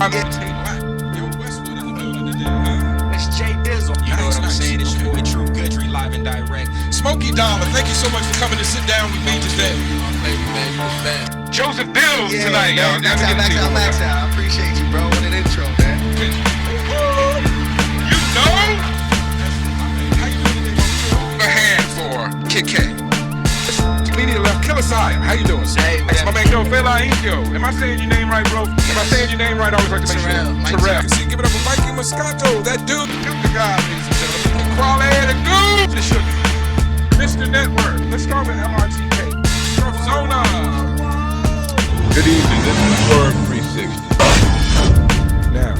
It's Jay Dizzle. You know what I'm saying? It's your boy True Goodry, live and direct. Smokey Dollar, thank you so much for coming to sit down with me today. Joseph Bills tonight, y'all. Max out. I appreciate you, bro. What an intro, man. You know? A hand for Kid K. Comedian left Killer Sire. How you doing, sir? Hey, That's my man, Yo, Fela. Am I saying your name right, bro? Am I saying your name right? I always like to make sure. Terrell. See, give it up for Mikey Moscato. That dude, the guy, ladies and gentlemen. Crawl ahead and go. The sugar. Mr. Network. Let's start with MRTK. Zona. Good evening, this is Swerve 360. Now,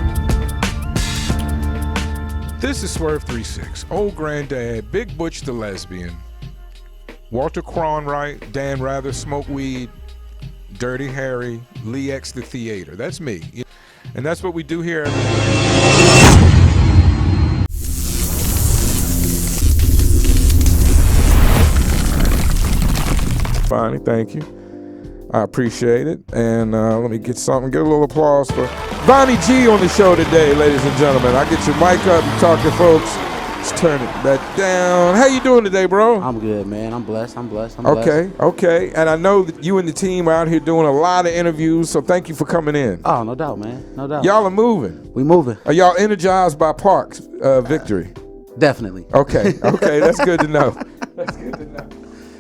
this is Swerve 36. Old Granddad, Big Butch the Lesbian, Walter Cronwright, Dan Rather, Smoke Weed, Dirty Harry, Lee X the Theater. That's me. And that's what we do here. Bonnie, thank you. I appreciate it. And let me get a little applause for Vonni G on the show today, ladies and gentlemen. I get your mic up, you talk to folks. Let's turn it back down. How you doing today, bro? I'm good, man. I'm blessed. Okay. And I know that you and the team are out here doing a lot of interviews, so thank you for coming in. Oh, no doubt, man. No doubt. Y'all are moving. We moving. Are y'all energized by Park's victory? Definitely. Okay. That's good to know. That's good to know.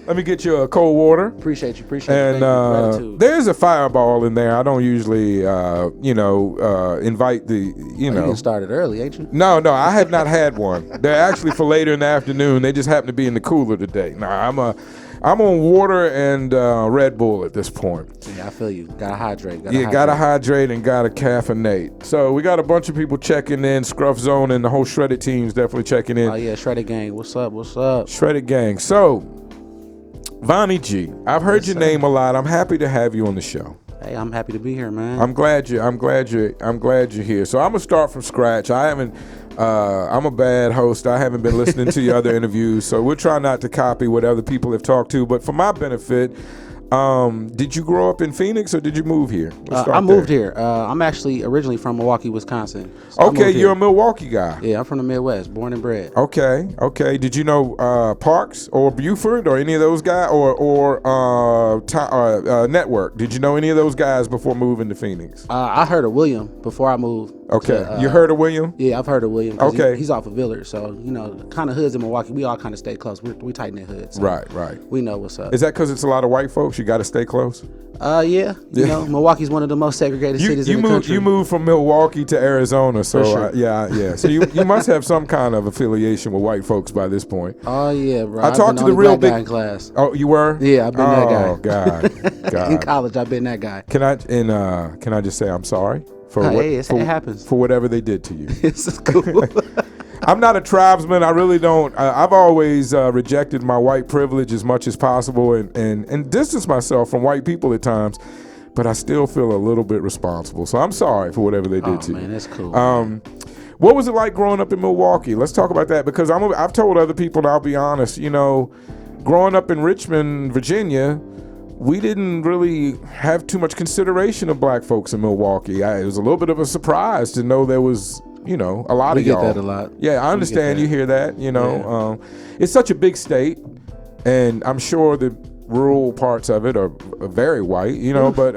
Let me get you a cold water. Appreciate you. And there's a fireball in there. I don't usually, invite the, You started early, ain't you? No, I have not had one. They're actually for later in the afternoon. They just happen to be in the cooler today. I'm on water and Red Bull at this point. Yeah, I feel you. Gotta hydrate. Gotta hydrate and gotta caffeinate. So we got a bunch of people checking in. Scruff Zone and the whole Shredded team's definitely checking in. Oh yeah, Shredded Gang. What's up? Shredded Gang. So, Vonni G, I've heard your name a lot. I'm happy to have you on the show. Hey, I'm happy to be here, man. I'm glad you're here. So I'm gonna start from scratch. I'm a bad host. I haven't been listening to your other interviews, so we'll try not to copy what other people have talked to. But for my benefit, did you grow up in Phoenix or did you move here? I moved here. I'm actually originally from Milwaukee, Wisconsin. So okay, you're a Milwaukee guy. Yeah, I'm from the Midwest, born and bred. Okay. Did you know Parks or Buford or any of those guys or Network? Did you know any of those guys before moving to Phoenix? I heard of William before I moved. Okay, you heard of William? Yeah, I've heard of William. Okay, he's off of Village, so kind of hoods in Milwaukee. We all kind of stay close. We tight knit hoods. So right. We know what's up. Is that because it's a lot of white folks? You got to stay close. Yeah. Milwaukee's one of the most segregated cities in the country. You moved from Milwaukee to Arizona, so sure. Yeah. So you must have some kind of affiliation with white folks by this point. Oh yeah, bro. I talked to the real big guy in class. Oh, you were? Yeah, I've been that guy. Oh God. In college, I've been that guy. Can I just say I'm sorry for it happens for whatever they did to you? It's cool. I'm not a tribesman. I really don't. I've always rejected my white privilege as much as possible and distanced myself from white people at times, but I still feel a little bit responsible. So I'm sorry for whatever they did to you. Oh man, that's cool. What was it like growing up in Milwaukee? Let's talk about that because I've told other people, and I'll be honest, growing up in Richmond, Virginia, we didn't really have too much consideration of black folks in Milwaukee. It was a little bit of a surprise to know there was a lot of y'all. We get that a lot. Yeah, I understand you hear that, Yeah. It's such a big state, and I'm sure the rural parts of it are very white, but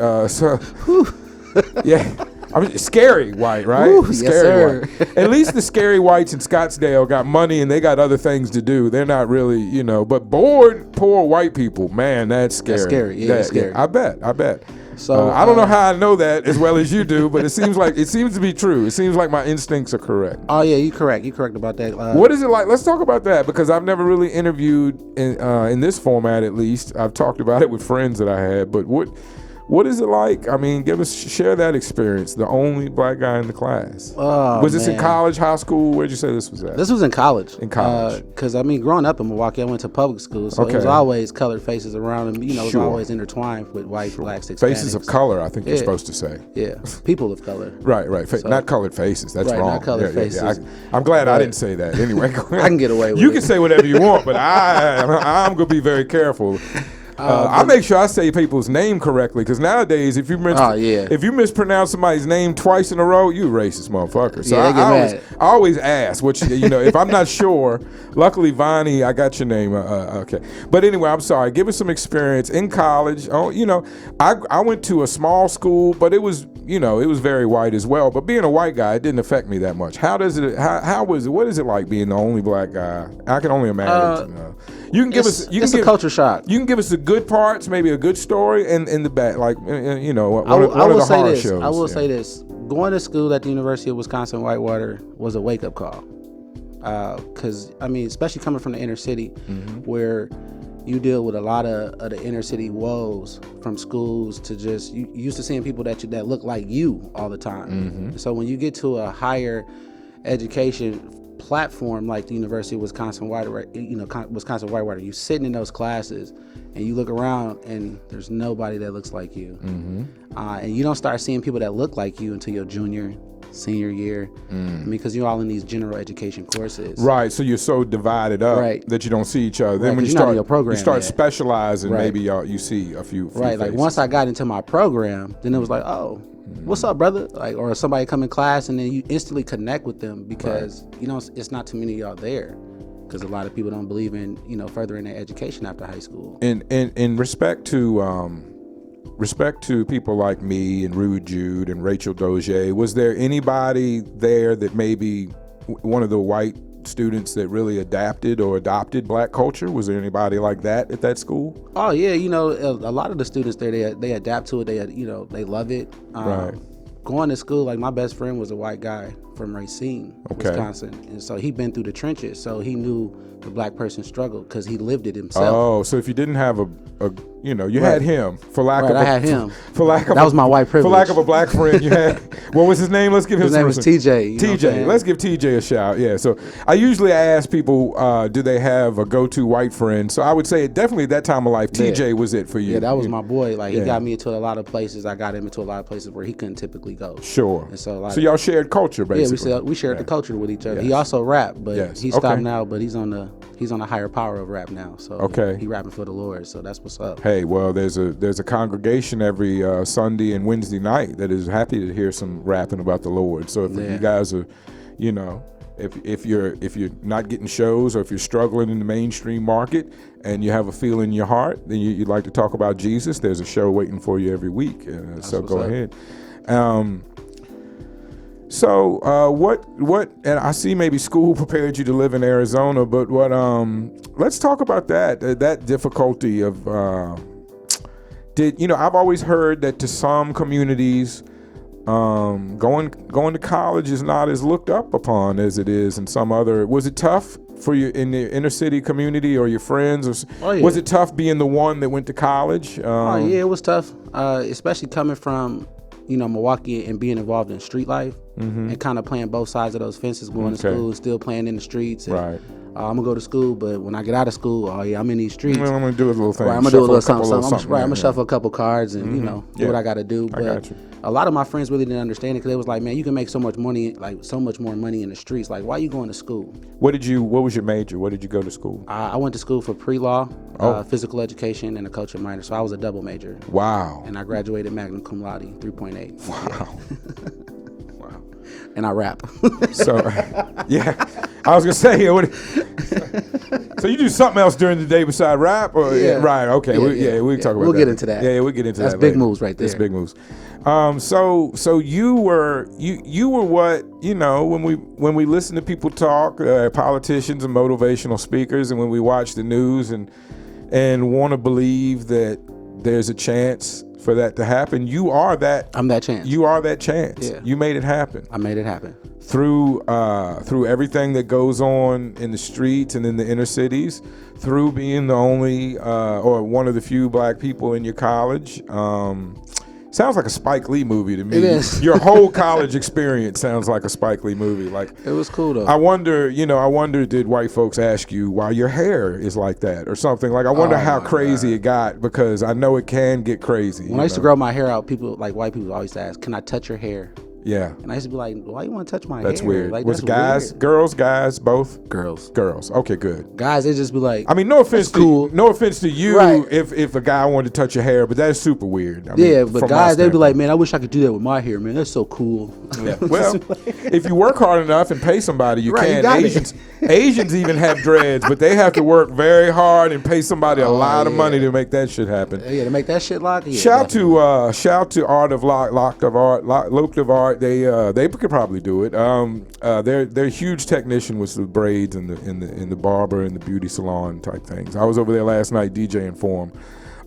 yeah. I mean, scary white, right? Ooh, scary yes, white. At least the scary whites in Scottsdale got money and they got other things to do. They're not really, but bored, poor white people, man, that's scary. That's scary. Yeah, it's scary. I bet. So I don't know how I know that as well as you do, but it seems to be true. It seems like my instincts are correct. Oh yeah, you're correct about that. What is it like? Let's talk about that because I've never really interviewed in this format. At least I've talked about it with friends that I had, but what is it like? I mean, share that experience. The only black guy in the class. Was this in college, high school? Where'd you say this was at? This was in college. In college. Because, growing up in Milwaukee, I went to public school, so it was always colored faces around, and, it was always intertwined with white, blacks, Hispanics. Faces of color, I think you're supposed to say. Yeah, people of color. Right. So, not colored faces. That's wrong. Not colored faces. Yeah. I'm glad I didn't say that. Anyway, I can get away with it. You can say whatever you want, but I'm going to be very careful. I make sure I say people's name correctly because nowadays, if you mispronounce somebody's name twice in a row, you racist motherfucker. So I always ask what if I'm not sure. Luckily, Vonni, I got your name. Okay, but anyway, I'm sorry. Give us some experience in college. Oh, I went to a small school, but it was very white as well. But being a white guy, it didn't affect me that much. How does it? How was it? What is it like being the only black guy? I can only imagine. You can give us. It's a culture shock. You can give us the good parts, maybe a good story, and the bad, like one of the hard shows. I will say this: going to school at the University of Wisconsin Whitewater was a wake up call. Because especially coming from the inner city, where you deal with a lot of the inner city woes from schools to just you used to seeing people that look like you all the time. So when you get to a higher education platform like the University of Wisconsin Whitewater, you sitting in those classes and you look around and there's nobody that looks like you, and you don't start seeing people that look like you until your senior year, because you're all in these general education courses. Right, so you're so divided up that you don't see each other. Then when you start specializing, maybe you see a few faces. Like once I got into my program, then it was like, oh, what's up, brother? Like, or somebody come in class and then you instantly connect with them because it's not too many of y'all there. Because a lot of people don't believe in furthering their education after high school. And in respect to people like me and Rude Jude and Rachel Dozier, was there anybody there that maybe one of the white students that really adapted or adopted black culture? Was there anybody like that at that school? Oh yeah, a lot of the students there, they adapt to it. They love it. Going to school, like my best friend was a white guy from Racine, Wisconsin, and so he'd been through the trenches, so he knew the black person struggle because he lived it himself. Oh, so if you didn't have you had him I had him. That was my white privilege. For lack of a black friend, you had. What was his name? Let's give him. His name was TJ. TJ. Let's give TJ a shout. Yeah. So I usually ask people, do they have a go-to white friend? So I would say definitely at that time of life, TJ was it for you. Yeah, that was my boy. Like he got me into a lot of places. I got him into a lot of places where he couldn't typically go. Sure. And so y'all shared culture basically. Yeah, we shared the culture with each other. Yes. He also rapped, but he stopped now. But he's on a higher power of rap now. So he rapping for the Lord. So that's what's up. Hey, well, there's a congregation every Sunday and Wednesday night that is happy to hear some rapping about the Lord. So if you guys are, if you're not getting shows or if you're struggling in the mainstream market and you have a feel in your heart, then you'd like to talk about Jesus, there's a show waiting for you every week. So go ahead. So what? And I see maybe school prepared you to live in Arizona, but what? Let's talk about that difficulty of. I've always heard that to some communities, going to college is not as looked up upon as it is in some other. Was it tough for you in the inner city community or your friends? Or was it tough being the one that went to college? It was tough, especially coming from Milwaukee and being involved in street life and kind of playing both sides of those fences, going to school, still playing in the streets. And, I'm gonna go to school, but when I get out of school, I'm in these streets. I'm gonna do a little thing. I'm gonna do a little something. I'm gonna shuffle a couple cards and do what I gotta do. But a lot of my friends really didn't understand it because they was like, man, you can make so much money, like so much more money in the streets. Like, why are you going to school? What was your major? What did you go to school? I went to school for pre-law, physical education, and a culture minor. So I was a double major. Wow. And I graduated magna cum laude, 3.8. Wow. And I rap. So, I was gonna say, so you do something else during the day beside rap, or right? Okay, we can talk about that. We'll get into that. Yeah, we'll get into that. That's big moves right there. That's big moves. So you were what when we listen to people talk, politicians and motivational speakers, and when we watch the news and want to believe that there's a chance for that to happen, you are that. I'm that chance. You are that chance. Yeah. You made it happen. I made it happen. Through everything that goes on in the streets and in the inner cities, through being the only or one of the few black people in your college. Sounds like a Spike Lee movie to me. It is. Your whole college experience sounds like a Spike Lee movie. Like, it was cool though. I wonder, did white folks ask you why your hair is like that or something? Like, I wonder how crazy it got, because I know it can get crazy. When I used to grow my hair out, people, like white people, always ask, "Can I touch your hair?" Yeah. And I used to be like, why you want to touch my That's hair? weird. Like, Was that's guys, weird. girls, guys, both? Girls. Girls. Okay, good. Guys, they just be like, I mean, no offense That's cool. no offense to you Right. if a guy wanted to touch your hair, but that's super weird. I mean, yeah, but from my guys, they'd be standpoint. like, man, I wish I could do that with my hair, man. That's so cool. Yeah. Well, if you work hard enough and pay somebody, you Right, you can. got it. Asians even have dreads, but they have to work very hard and pay somebody a lot of yeah. money to make that shit happen. Yeah, to make that shit lock. Yeah, Shout definitely. to Art of Locked of Art, Locked of Art. They could probably do it. They're huge technician with the braids and the barber and the beauty salon type things. I was over there last night DJing for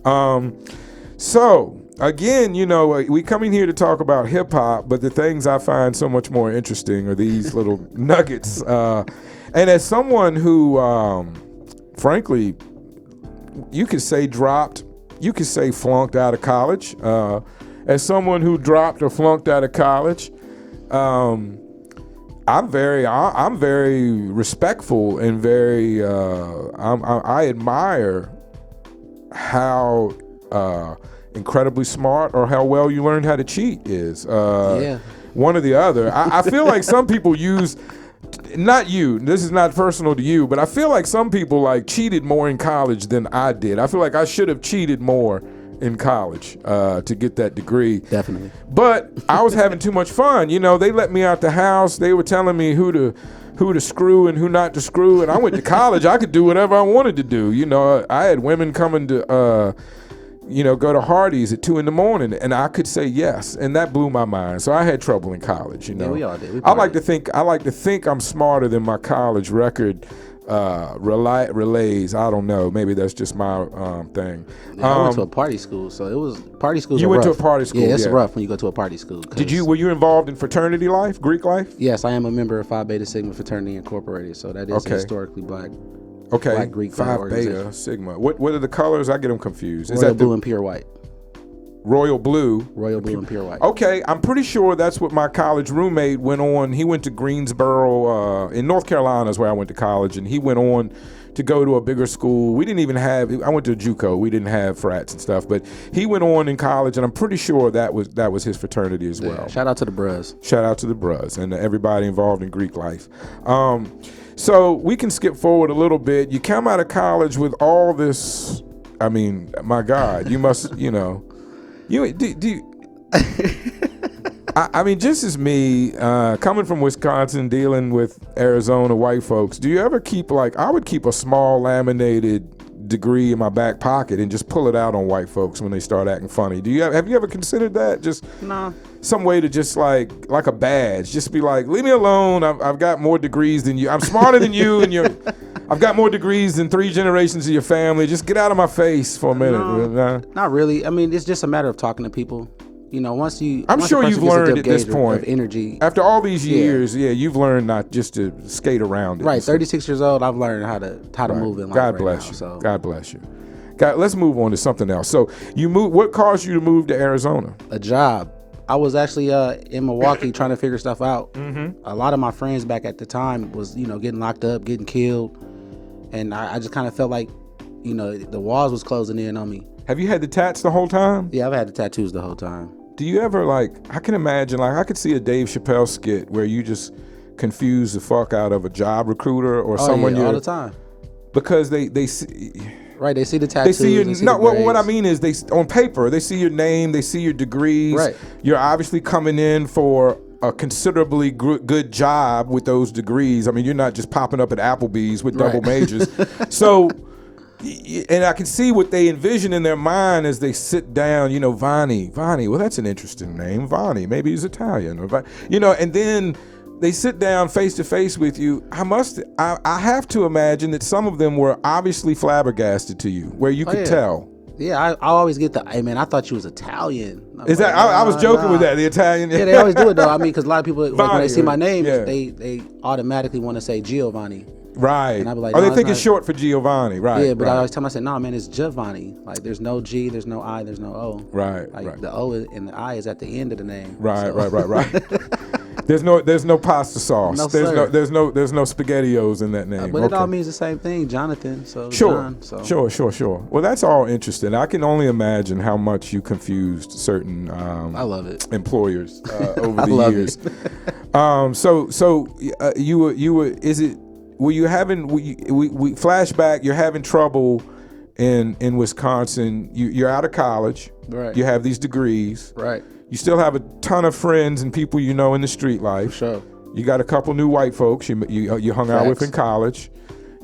them. So again, we coming here to talk about hip hop, but the things I find so much more interesting are these little nuggets. And as someone who, frankly, you could say dropped, you could say flunked out of college. As someone who dropped or flunked out of college, I'm very respectful and very I admire how incredibly smart or how well you learned how to cheat is. Yeah. One or the other. I feel like some people use, not you, this is not personal to you, but I feel like some people like cheated more in college than I did. I feel like I should have cheated more in college to get that degree. Definitely. But I was having too much fun. They let me out the house. They were telling me who to screw and who not to screw. And I went to college. I could do whatever I wanted to do. I had women coming to, go to Hardee's at 2 a.m. and I could say yes. And that blew my mind. So I had trouble in college, Yeah, we all did. We I like to think I'm smarter than my college record relays. I don't know. Maybe that's just my thing. Yeah, I went to a party school, so it was party schools. You are went to rough. a party school, Yeah, it's yeah. rough when you go to a party school. Were you involved in fraternity life, Greek life? Yes, I am a member of Phi Beta Sigma Fraternity Incorporated, so that is Okay. historically black. Okay. Black Greek Phi organization. Beta Sigma. What are the colors? I get them confused. Is Royal that blue the and pure white. royal blue? Royal blue and pure white. Okay, I'm pretty sure that's what my college roommate went on. He went to Greensboro in North Carolina is where I went to college, and he went on to go to a bigger school. We didn't even have, I went to JUCO. We didn't have frats and stuff, but he went on in college, and I'm pretty sure that was his fraternity as well. Shout out to the bros. Shout out to the bros and everybody involved in Greek life. So we can skip forward a little bit. You come out of college with all this. I mean, my God, you must, do you, I mean, just as me, coming from Wisconsin, dealing with Arizona white folks, do you ever keep, I would keep a small laminated degree in my back pocket and just pull it out on white folks when they start acting funny. Have you ever considered that? Just some way to just like a badge, just be like, leave me alone. I've got more degrees than you. I'm smarter than you, and I've got more degrees than 3 generations of your family. Just get out of my face for a minute. Not really. I mean, it's just a matter of talking to people. Once you, I'm once sure a person you've gets a learned good at this gauge point of energy. After all these years, you've learned not just to skate around it. Right, 36 years old, I've learned how to move in life. God right bless now, you. So. God bless you. Let's move on to something else. So you moved. What caused you to move to Arizona? A job. I was actually in Milwaukee trying to figure stuff out. Mm-hmm. A lot of my friends back at the time was getting locked up, getting killed, and I just kind of felt like the walls was closing in on me. Have you had the tats the whole time? Yeah, I've had the tattoos the whole time. Do you ever I can imagine I could see a Dave Chappelle skit where you just confuse the fuck out of a job recruiter or someone all the time, because they see. Right, they see the tattoos. They see your what I mean is they on paper they see your name, they see your degrees. Right. You're obviously coming in for a considerably good job with those degrees. I mean, you're not just popping up at Applebee's with double majors. So, and I can see what they envision in their mind as they sit down. Vonni. Well, that's an interesting name. Vonni. Maybe he's Italian. And then they sit down face to face with you. I have to imagine that some of them were obviously flabbergasted to you, where you could tell. Yeah, I always get hey man, I thought you was Italian. Is that? I was joking with that. The Italian. Yeah, they always do it though. I mean, because a lot of people when they see my name, yeah. they automatically want to say Giovanni. Right. And I be like, they think it's short for Giovanni. Right. Yeah, but right. I always tell them, I say, no, man, it's Giovanni. Like, there's no G, there's no I, there's no O. Right. Like right. the O and the I is at the end of the name. Right. So. Right. There's no pasta sauce. No, there's sir. there's no SpaghettiOs in that name. But it all Okay. means the same thing, Jonathan. So Sure, John, so. sure. Well, that's all interesting. I can only imagine how much you confused certain I love it. employers over I the love years. it. Were you having we flashback? You're having trouble in Wisconsin. You're out of college. Right. You have these degrees. Right. You still have a ton of friends and people you know in the street life. For sure. You got a couple new white folks you hung out with Facts. in college.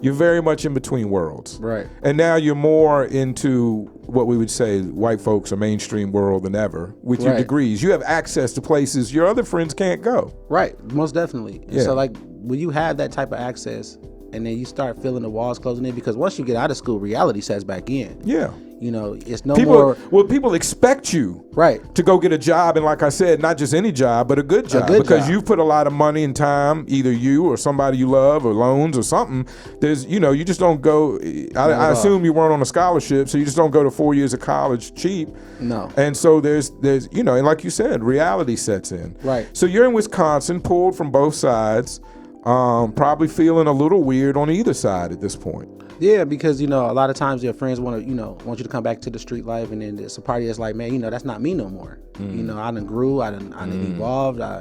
You're very much in between worlds. Right. And now you're more into what we would say white folks are mainstream world than ever with your Right. degrees. You have access to places your other friends can't go. Right, most definitely. And Yeah. so like when you have that type of access and then you start feeling the walls closing in, because once you get out of school, reality sets back in. Yeah. You know, it's no more. People expect you Right. to go get a job, and like I said, not just any job, but a good job, because job. you've put a lot of money and time, either you or somebody you love, or loans or something. There's, you just don't go. I assume you weren't on a scholarship, so you just don't go to 4 years of college cheap. No. And so there's and like you said, reality sets in. Right. So you're in Wisconsin, pulled from both sides, probably feeling a little weird on either side at this point. Yeah, because a lot of times your friends want you to come back to the street life, and then it's a party that's like, man, that's not me no more. I done grew, I done evolved, I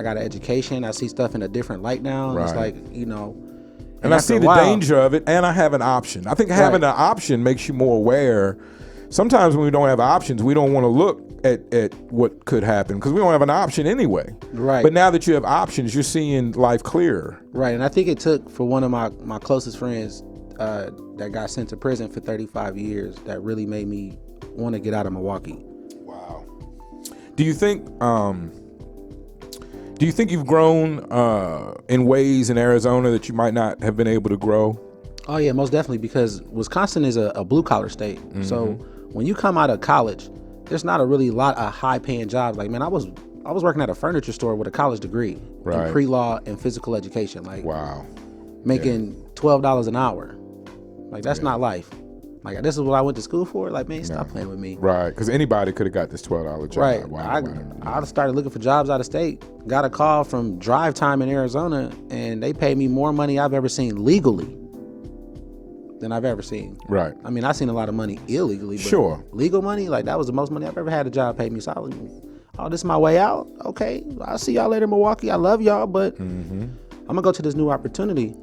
got an education, I see stuff in a different light now. Right. It's like, And I see the danger of it, and I have an option. I think having Right. an option makes you more aware. Sometimes when we don't have options, we don't want to look at what could happen because we don't have an option anyway. Right. But now that you have options, you're seeing life clearer. Right, and I think it took for one of my closest friends that got sent to prison for 35 years that really made me want to get out of Milwaukee. Wow. Do you think you've grown in ways in Arizona that you might not have been able to grow? Oh yeah, most definitely, because Wisconsin is a blue collar state. Mm-hmm. So when you come out of college, there's not a really lot of high paying jobs. Like, man, I was working at a furniture store with a college degree Right. in pre-law and physical education. Like, Wow. making $12 an hour. Like, that's not life. Like, this is what I went to school for. Like, man, stop playing with me. Right, because anybody could have got this $12 job. Right. Wow. I started looking for jobs out of state. Got a call from Drive Time in Arizona, and they paid me more money I've ever seen legally than I've ever seen. Right. I mean, I've seen a lot of money illegally, but Sure. legal money, like, that was the most money I've ever had a job pay me. So I was, this is my way out. Okay, I'll see y'all later in Milwaukee. I love y'all, but I'm gonna go to this new opportunity.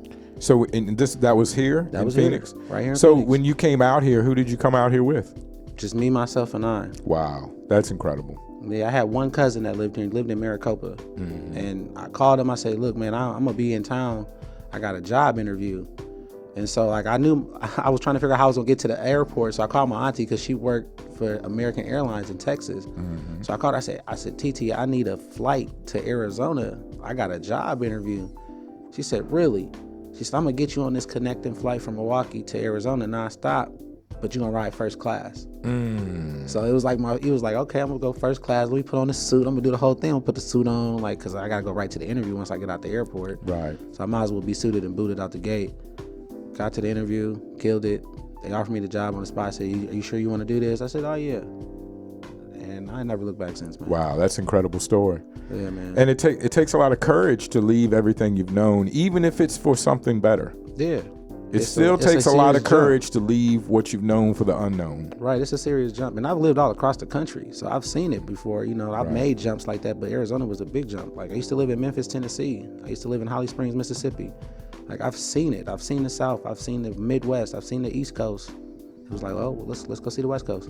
So that was here in Was Phoenix? here, right here in So Phoenix. when you came out here, who did you come out here with? Just me, myself, and I. Wow, that's incredible. Yeah, I had one cousin that lived here. He lived in Maricopa. And I called him. I said, look, man, I'm going to be in town. I got a job interview. And so, like, I knew I was trying to figure out how I was going to get to the airport. So I called my auntie because she worked for American Airlines in Texas. So I called her. I said, TT, I need a flight to Arizona. I got a job interview. She said, really? She said, I'm going to get you on this connecting flight from Milwaukee to Arizona nonstop, but you're going to ride first class. So it was like okay, I'm gonna go first class. Let me put on the suit. I'm gonna do the whole thing. I'm gonna put the suit on, like, cause I gotta go right to the interview once I get out the airport. Right. So I might as well be suited and booted out the gate. Got to the interview, killed it. They offered me the job on the spot. Said, are you sure you want to do this? I said, oh yeah. And I never looked back since, man. Wow, that's an incredible story. Yeah, man. And it takes a lot of courage to leave everything you've known, even if it's for something better. Yeah. It still takes a lot of serious courage to leave what you've known for the unknown. Right, it's a serious jump. And I've lived all across the country, so I've seen it before. I've made jumps like that, but Arizona was a big jump. Like, I used to live in Memphis, Tennessee. I used to live in Holly Springs, Mississippi. Like, I've seen it. I've seen the South. I've seen the Midwest. I've seen the East Coast. It was like, oh, well, let's go see the West Coast.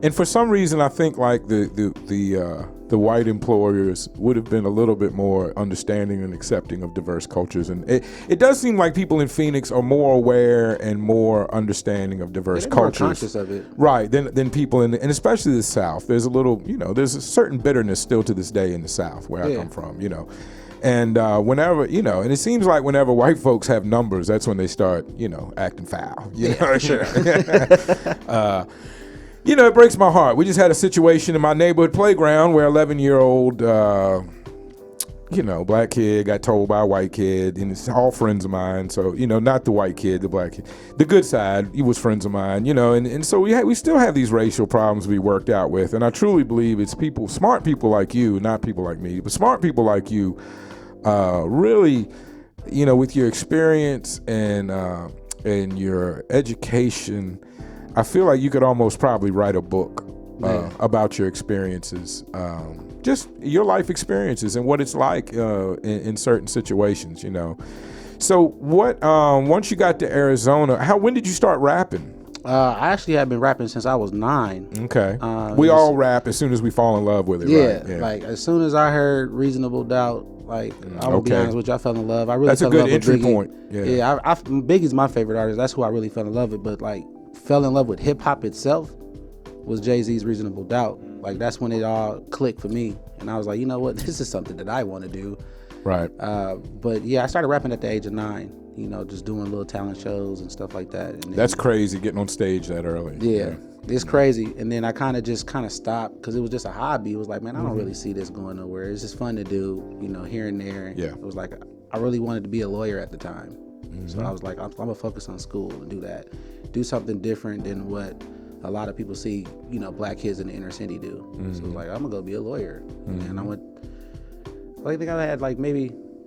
And for some reason, I think like the white employers would have been a little bit more understanding and accepting of diverse cultures, and it does seem like people in Phoenix are more aware and more understanding of diverse They're more cultures, conscious of it. right? Than people and especially the South. There's a little, there's a certain bitterness still to this day in the South where I come from, And whenever, and it seems like whenever white folks have numbers, that's when they start, acting foul. Sure. It breaks my heart. We just had a situation in my neighborhood playground where 11-year-old black kid got told by a white kid, and it's all friends of mine. So, not the white kid, the black kid. The good side, he was friends of mine, and so we still have these racial problems to be worked out with. And I truly believe it's smart people like you, not people like me, but smart people like you, really, with your experience and your education, I feel like you could almost probably write a book about your experiences, just your life experiences and what it's like in certain situations, So what? Once you got to Arizona, when did you start rapping? I actually have been rapping since I was 9. Okay. We all rap as soon as we fall in love with it, right? Yeah. Like as soon as I heard Reasonable Doubt, like I will be honest with you, I fell in love. I really That's fell a good in love entry with Biggie. point. Yeah. Biggie's my favorite artist. That's who I really fell in love with. But like fell in love with hip hop itself was Jay-Z's Reasonable Doubt. Like that's when it all clicked for me, and I was like, you know what, this is something that I want to do. Right. But yeah, I started rapping at the age of 9. Just doing little talent shows and stuff like that. And that's crazy, getting on stage that early. Yeah. It's crazy. And then I kind of stopped because it was just a hobby. It was like, man, I don't really see this going nowhere. It's just fun to do, here and there. Yeah. It was like, I really wanted to be a lawyer at the time. So I was like, I'm going to focus on school and do that. Do something different than what a lot of people see, black kids in the inner city do. So I was like, I'm going to go be a lawyer. And I went, I think I had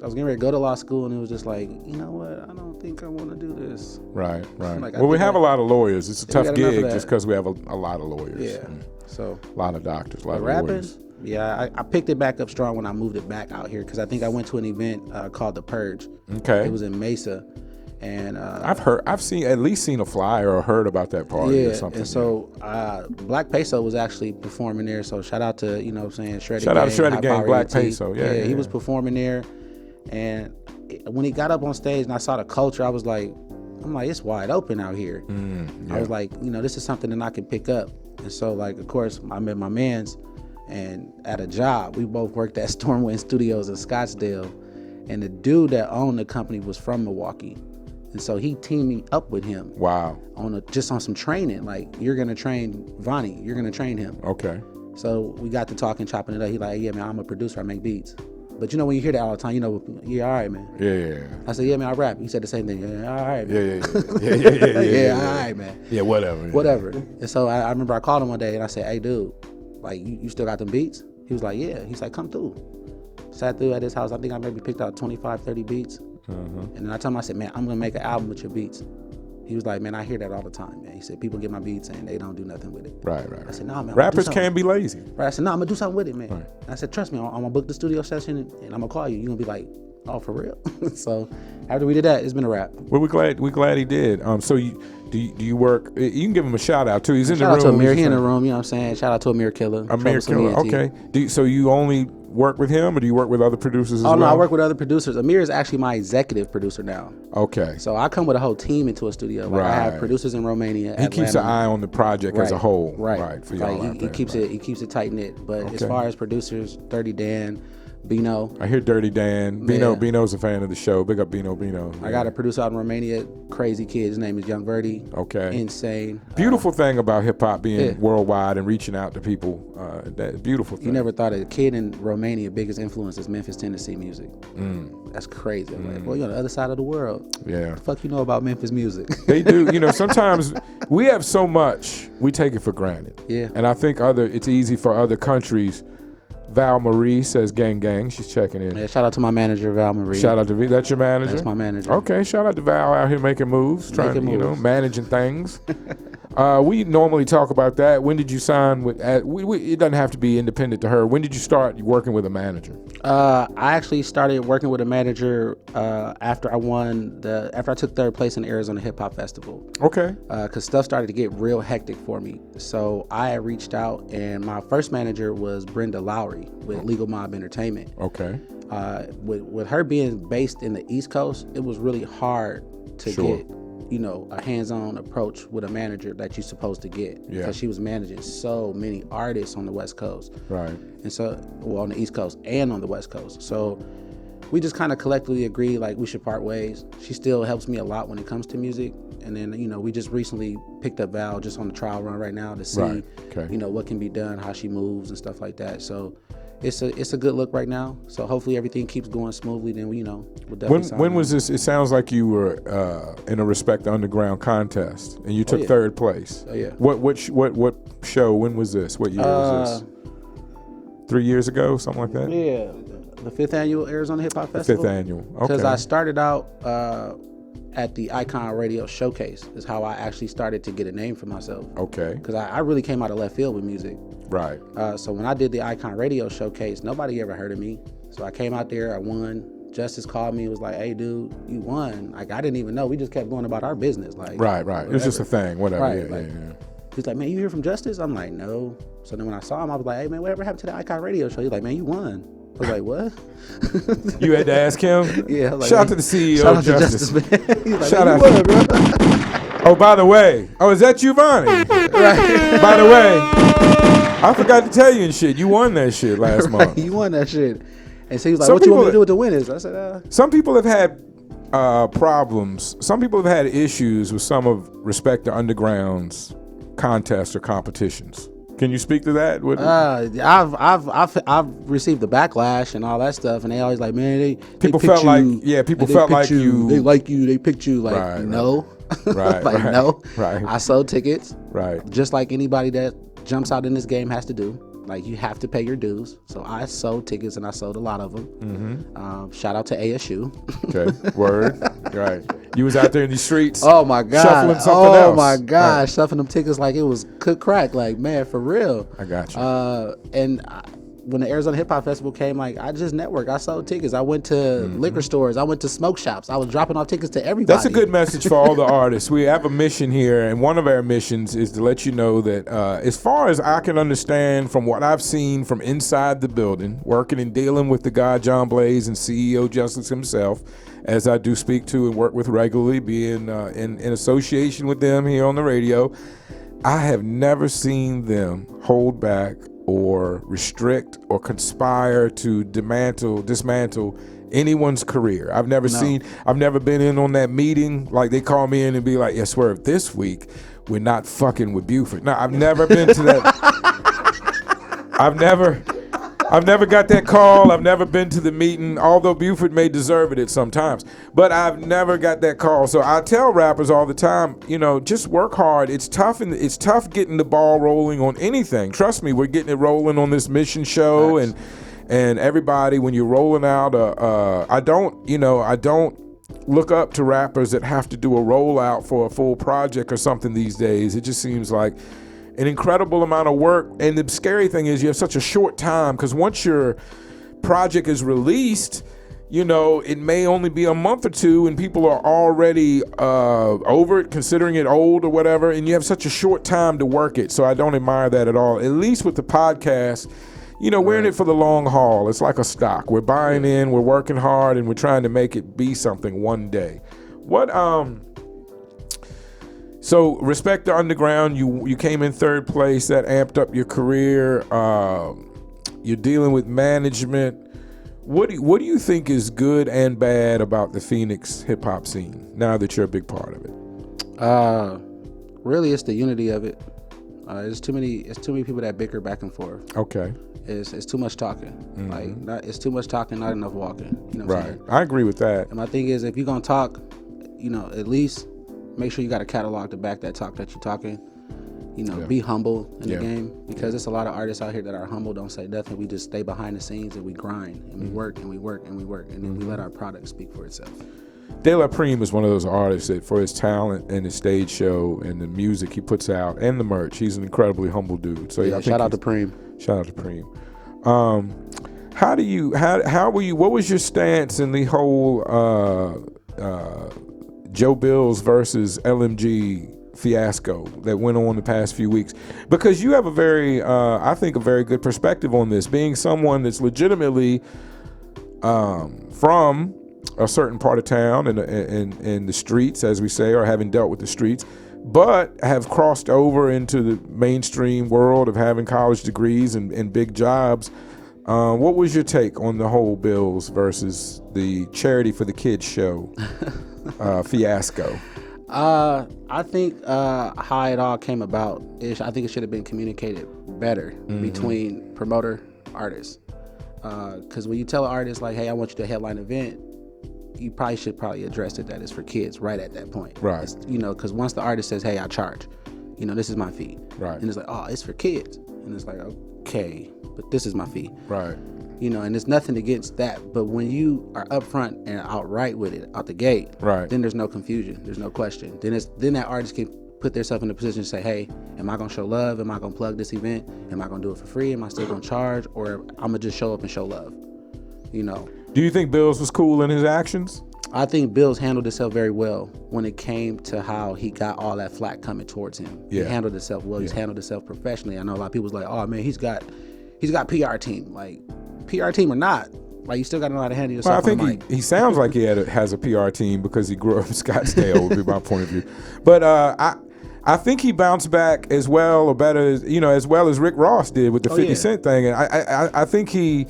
I was getting ready to go to law school, and it was just like, you know what? I don't think I want to do this. Right. Like, well, we have a lot of lawyers. It's a tough gig just because we have a lot of lawyers. Yeah. So a lot of doctors, a lot of rapping, lawyers. Yeah, I picked it back up strong when I moved it back out here because I think I went to an event called The Purge. Okay. It was in Mesa, and I've at least seen a flyer or heard about that party or something. And so Black Peso was actually performing there. So shout out to Shredded Shout Gang, out to Shredded Gang, Black ET. Peso. Yeah, he was performing there. And when he got up on stage and I saw the culture, I'm like, it's wide open out here. I was like, this is something that I can pick up. And so, like, of course, I met my mans, and at a job, we both worked at Stormwind Studios in Scottsdale. And the dude that owned the company was from Milwaukee. And so he teamed me up with him. Wow. On some training. Like, you're going to train Vonni. You're going to train him. Okay. So we got to talking, chopping it up. He like, yeah, man, I'm a producer. I make beats. But when you hear that all the time, yeah, all right, man. Yeah. I said, yeah, man, I rap. He said the same thing. Yeah, all right, man. Yeah, all right, man. Yeah, whatever. Whatever. And so I remember I called him one day and I said, hey, dude, like, you still got them beats? He was like, yeah. He's like, come through. Sat through at his house. I think I maybe picked out 25, 30 beats. And then I told him, I said, man, I'm going to make an album with your beats. He was like, man, I hear that all the time, man. He said, people get my beats and they don't do nothing with it. Right. I said, nah, man. Rappers can be lazy. Right. I said, nah, I'm going to do something with it, man. Right. I said, trust me, I'm going to book the studio session and I'm going to call you. You're going to be like, oh, for real? So after we did that, it's been a wrap. Well, we're glad he did. So do you work? You can give him a shout out too. He's in the room. Shout out to Amir. He in the room. You know what I'm saying? Shout out to Amir Killer. Amir Killer. Okay. So you only work with him, or do you work with other producers as well? Oh no, I work with other producers. Amir is actually my executive producer now. Okay. So I come with a whole team into a studio. Like I have producers in Romania. He keeps an eye on the project as a whole. Right. For y'all like he keeps it tight knit. But as far as producers, Dirty Dan, Bino. I hear Dirty Dan. Bino's a fan of the show. Big up Bino. Yeah. I got a producer out in Romania, crazy kid. His name is Young Verdi. Okay. Insane. Beautiful thing about hip hop being worldwide and reaching out to people. That beautiful thing. You never thought a kid in Romania, biggest influence is Memphis, Tennessee music. That's crazy. I'm like, well, you're on the other side of the world. Yeah. What the fuck you know about Memphis music? They do. Sometimes we have so much, we take it for granted. Yeah. And I think it's easy for other countries. Val Marie says gang. She's checking in. Yeah, shout out to my manager, Val Marie. Shout out to V. That's your manager? That's my manager. Okay, shout out to Val out here making moves, managing things. We normally talk about that. When did you sign with? It doesn't have to be independent to her. When did you start working with a manager? I actually started working with a manager after I took third place in the Arizona Hip Hop Festival. Okay. Because stuff started to get real hectic for me. So I reached out, and my first manager was Brenda Lowry with Legal Mob Entertainment. Okay. With her being based in the East Coast, it was really hard to get a hands-on approach with a manager that you're supposed to get, because she was managing so many artists on the West Coast, right? And so, on the East Coast and on the West Coast. So we just kind of collectively agreed like we should part ways. She still helps me a lot when it comes to music, and then we just recently picked up Val just on the trial run right now to see what can be done, how she moves and stuff like that. So it's a good look right now. So hopefully everything keeps going smoothly. Then we'll definitely. When was this? It sounds like you were in a Respect the Underground contest, and you took third place. Oh yeah. What show? When was this? What year was this? 3 years ago, something like that. Yeah, the 5th annual Arizona Hip Hop The Festival. 5th annual. Okay. Because I started out at the Icon Radio Showcase. Is how I actually started to get a name for myself. Okay. Because I really came out of left field with music. Right. So when I did the Icon Radio Showcase, nobody ever heard of me. So I came out there, I won. Justice called me, was like, "Hey, dude, you won." Like, I didn't even know. We just kept going about our business. Like, Right. whatever. It was just a thing. Whatever. Right, Yeah, like- yeah. He's like, "Man, you hear from Justice?" I'm like, "No." So then when I saw him, I was like, "Hey, man, whatever happened to the Icon Radio Show?" He's like, "Man, you won." I was like, "What?" You had to ask him. Yeah. I was like, Shout out "Man, to the CEO shout of out to Justice. man. He's like, Shout "Man, out. you won, bro." Oh, by the way. Oh, is that you, Vonni? Right. By the way, I forgot to tell you and shit. You won that shit last month. You won that shit. And so he was like, Some "What you want me people- to do with the winners?" I said, Some people have had problems. Some people have had issues with some of Respect the Underground's contests or competitions. Can you speak to that? I've received the backlash and all that stuff, and they always like, "Man, they People picked felt you, like- yeah, people and they felt picked like you- they like you, they picked you." Like, Right, no, Right, like right, no, right. I sold tickets, Right. just like anybody that jumps out in this game has to do. Like, you have to pay your dues. So I sold tickets, and I sold a lot of them. Mm-hmm. Shout out to ASU. Okay. Word. Right. You was out there in the streets. Oh my god! Shuffling something else. My gosh! Right. Stuffing them tickets like it was cooked crack. Like, man, for real. I got you. When the Arizona Hip Hop Festival came, like, I just networked. I sold tickets. I went to liquor stores. I went to smoke shops. I was dropping off tickets to everybody. That's a good message for all the artists. We have a mission here, and one of our missions is to let you know that as far as I can understand from what I've seen from inside the building, working and dealing with the guy John Blaze and CEO Justice himself, as I do speak to and work with regularly, being in association with them here on the radio, I have never seen them hold back or restrict or conspire to dismantle anyone's career. I've never been in on that meeting. Like, they call me in and be like, "Yeah, Swerve, this week we're not fucking with Buford." No, I've never been to that. I've never got that call. I've never been to the meeting, although Buford may deserve it at sometimes. But I've never got that call. So I tell rappers all the time, just work hard. It's tough, and it's tough getting the ball rolling on anything. Trust me, we're getting it rolling on this mission show, Nice. and everybody, when you're rolling out, I don't look up to rappers that have to do a rollout for a full project or something these days. It just seems like an incredible amount of work. And the scary thing is you have such a short time, because once your project is released, it may only be a month or two and people are already over it, considering it old or whatever, and you have such a short time to work it. So I don't admire that at all. At least with the podcast, we're in it for the long haul. It's like a stock. We're buying in, we're working hard, and we're trying to make it be something one day. So Respect the Underground, you came in third place. That amped up your career. You're dealing with management. What do you think is good and bad about the Phoenix hip hop scene now that you're a big part of it? Really, it's the unity of it. It's too many people that bicker back and forth. Okay. It's too much talking. Like, it's too much talking, not enough walking. You know what I'm Right. saying? I agree with that. And my thing is, if you're gonna talk, at least make sure you got a catalog to back that talk that you're talking. Be humble in the game, because there's a lot of artists out here that are humble, don't say nothing. We just stay behind the scenes and we grind and we work and we work and we work, and then we let our product speak for itself. De La Prime is one of those artists that, for his talent and his stage show and the music he puts out and the merch, he's an incredibly humble dude. So I think shout out to Preem. Shout out to Preem. What was your stance in the whole Joe Bills versus LMG fiasco that went on the past few weeks? Because you have a very good perspective on this, being someone that's legitimately from a certain part of town and in the streets, as we say, or having dealt with the streets, but have crossed over into the mainstream world of having college degrees and big jobs. What was your take on the whole Bills versus the Charity for the Kids show fiasco? I think how it all came about is, I think it should have been communicated better between promoter artists. Because when you tell an artist like, hey, I want you to headline an event, you should address it that it's for kids right at that point. Right. Because once the artist says, hey, I charge, this is my fee. Right. And it's like, oh, it's for kids. And it's like, okay, but this is my fee. Right. And there's nothing against that. But when you are upfront and outright with it out the gate, right, then there's no confusion. There's no question. Then that artist can put themselves in a position to say, hey, am I going to show love? Am I going to plug this event? Am I going to do it for free? Am I still going to charge? Or I'm going to just show up and show love? Do you think Bills was cool in his actions? I think Bills handled himself very well when it came to how he got all that flack coming towards him. Yeah. He handled himself well. He's handled himself professionally. I know a lot of people's like, oh man, he's got PR team. Like, PR team or not, like, you still got to know how to handle yourself. Well, I think he sounds like he has a PR team because he grew up in Scottsdale, would be my point of view. But I think he bounced back as well or better, as well as Rick Ross did with the 50 Cent thing. And I think he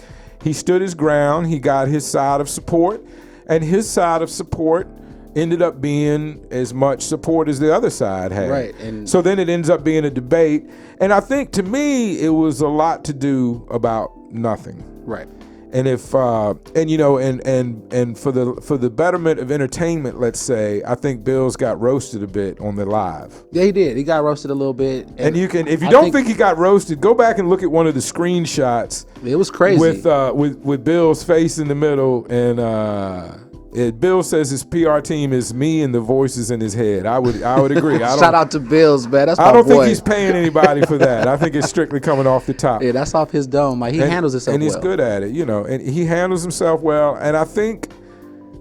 stood his ground. He got his side of support, and his side of support ended up being as much support as the other side had. Right. And so then it ends up being a debate. And I think, to me, it was a lot to do about nothing. Right. And if for the betterment of entertainment, let's say, I think Bills got roasted a bit on the live. Yeah, he did. He got roasted a little bit. And you can, if you don't think he got roasted, go back and look at one of the screenshots. It was crazy with Bill's face in the middle, and Bill says his PR team is me and the voices in his head. I would agree. Shout out to Bills, man. That's my I don't boy. think he's paying anybody for that. I think it's strictly coming off the top. Yeah, that's off his dome. Like, he handles himself well. And he's good at it, and he handles himself well. And I think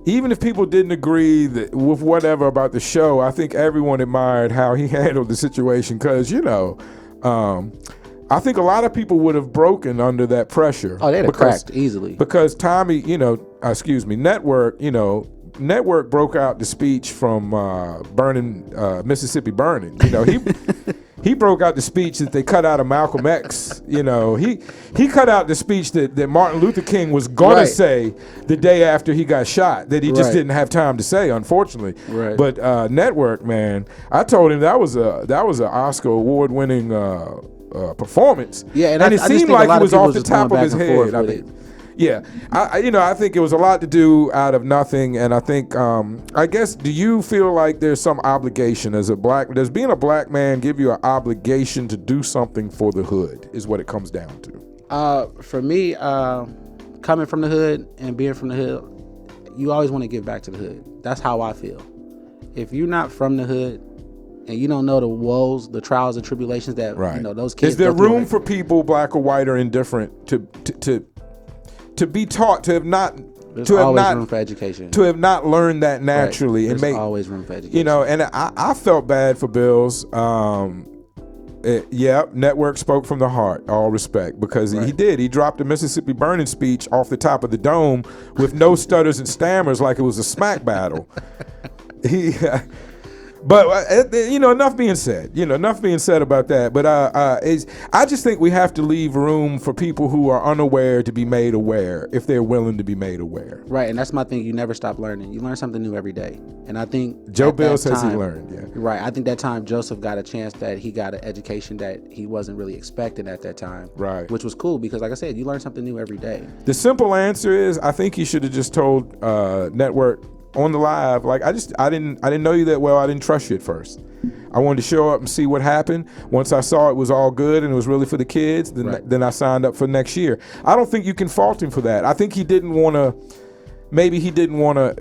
even if people didn't agree with whatever about the show, I think everyone admired how he handled the situation because, I think a lot of people would have broken under that pressure. Oh, they'd have cracked easily. Because Tommy, Network broke out the speech from Mississippi Burning. He broke out the speech that they cut out of Malcolm X. He cut out the speech that Martin Luther King was gonna say the day after he got shot, that he just didn't have time to say, unfortunately. Right. But Network, man, I told him that was an Oscar award winning performance. Yeah, and it seemed like it was off the top of his head. I think it was a lot to do out of nothing, and I think I guess, do you feel like there's some obligation does being a black man give you an obligation to do something for the hood, is what it comes down to? For me, coming from the hood and being from the hood, you always want to give back to the hood. That's how I feel. If you're not from the hood and you don't know the woes, the trials and tribulations that those kids. Is there room for people, black or white or indifferent, to be taught, to have not room for education, to have not learned that naturally? There's and always room for education. And I felt bad for Bills. Network spoke from the heart, all respect, because he dropped the Mississippi Burning speech off the top of the dome with no stutters and stammers, like it was a smack battle. But enough being said. Enough being said about that. But I just think we have to leave room for people who are unaware to be made aware, if they're willing to be made aware. Right, and that's my thing. You never stop learning. You learn something new every day. And I think Joe Bill says he learned. Yeah. Right. I think that time Joseph got a chance, that he got an education that he wasn't really expecting at that time. Right. Which was cool because, like I said, you learn something new every day. The simple answer is, I think he should have just told Network on the live, like, I didn't know you that well. I didn't trust you at first. I wanted to show up and see what happened. Once I saw it was all good and it was really for the kids, then I signed up for next year. I don't think you can fault him for that. I think he didn't want to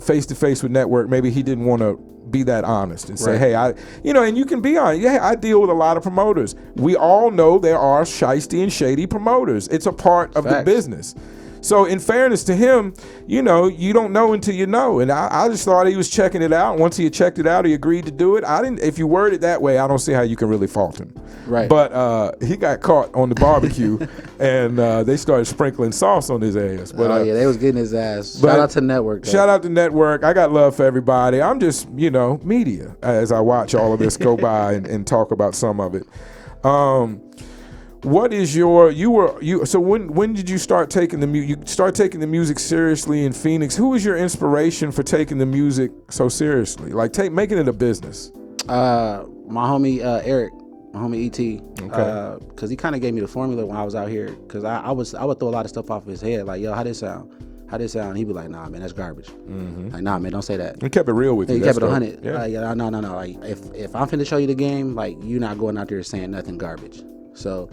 face to face with Network. Maybe he didn't want to be that honest and say, hey, and you can be honest. Yeah, I deal with a lot of promoters. We all know there are shiesty and shady promoters. It's a part of the business. So in fairness to him, you don't know until you know. And I just thought he was checking it out. Once he had checked it out, he agreed to do it. If you word it that way, I don't see how you can really fault him. Right. But he got caught on the barbecue, and they started sprinkling sauce on his ass. But, they was getting his ass. Shout out to Network. Though. Shout out to Network. I got love for everybody. I'm just, media as I watch all of this go by and talk about some of it. What is so when did you start taking the music seriously in Phoenix? Who was your inspiration for taking the music so seriously? Like making it a business? My homie Eric. my homie ET. Okay. Because he kind of gave me the formula when I was out here. Because I would throw a lot of stuff off his head, like, yo, how this sound? How this sound? And he'd be like, nah, man, that's garbage. Like, nah, man, don't say that. He kept it real with you. He That's kept it dope. 100. Yeah. Like, no. Like, if I'm finna show you the game, like, you're not going out there saying nothing garbage. So,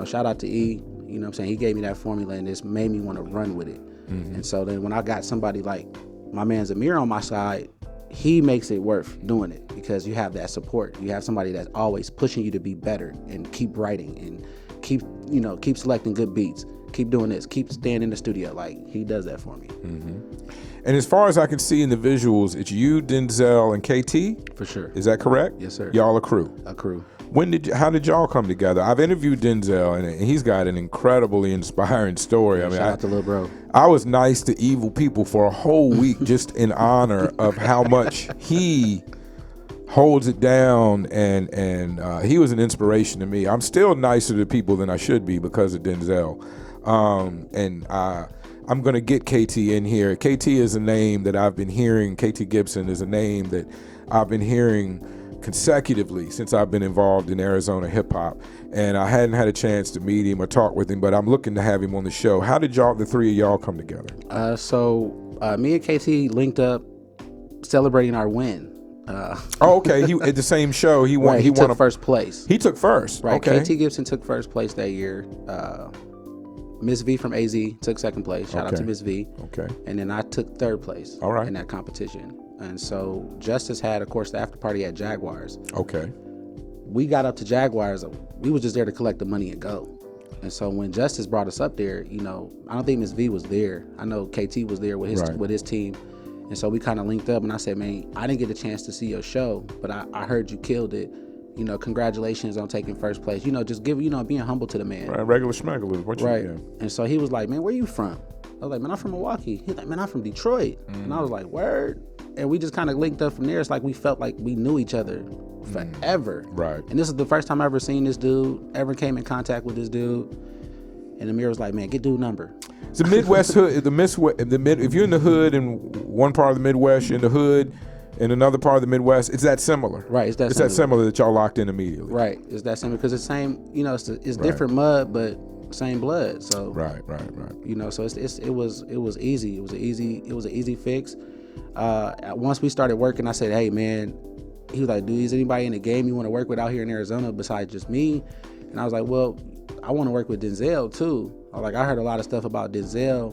shout out to E. You know what I'm saying? He gave me that formula, and this made me want to run with it. And so then when I got somebody like my man Zamir on my side, he makes it worth doing it because you have that support. You have somebody that's always pushing you to be better and keep writing and keep selecting good beats. Keep doing this. Keep staying in the studio. Like, he does that for me. And as far as I can see in the visuals, it's you, Denzel, and KT? For sure. Is that correct? Yes, sir. Y'all a crew? A crew. How did y'all come together? I've interviewed Denzel, and he's got an incredibly inspiring story. I mean, Shout out to Lil Bro. I was nice to evil people for a whole week just in honor of how much he holds it down, and he was an inspiration to me. I'm still nicer to people than I should be because of Denzel. I'm going to get KT in here. KT is a name that I've been hearing. KT Gibson is a name that I've been hearing consecutively since I've been involved in Arizona hip hop, and I hadn't had a chance to meet him or talk with him, but I'm looking to have him on the show. How did the three of y'all come together? So me and KT linked up celebrating our win. Okay. He at the same show. He won. Right, he took first place. He took first. Right. Okay. KT Gibson took first place that year. Miss V from AZ took second place. Shout out to Miss V. Okay. And then I took third place. All right. In that competition. And so Justice had, of course, the after party at Jaguars. Okay. We got up to Jaguars. We was just there to collect the money and go. And so when Justice brought us up there, I don't think Miss V was there. I know KT was there with his team. And so we kind of linked up, and I said, man, I didn't get a chance to see your show, but I heard you killed it. Congratulations on taking first place. Just being humble to the man. Right, regular schmegler. Right. And so he was like, man, where you from? I was like, man, I'm from Milwaukee. He's like, man, I'm from Detroit. And I was like, word. And we just kind of linked up from there. It's like we felt like we knew each other forever. Right. And this is the first time I ever seen this dude, ever came in contact with this dude. And Amir was like, man, get dude number. It's the Midwest hood. If you're in the hood in one part of the Midwest, you're in the hood in another part of the Midwest, it's that similar. Right. It's that similar that y'all locked in immediately. Right. It's that similar because it's same. It's different mud, but same blood. So right. So it was easy. It was an easy fix. Once we started working, I said, hey man, he was like, dude, is anybody in the game you want to work with out here in Arizona besides just me? And I was like, well, I want to work with Denzel too. I heard a lot of stuff about Denzel,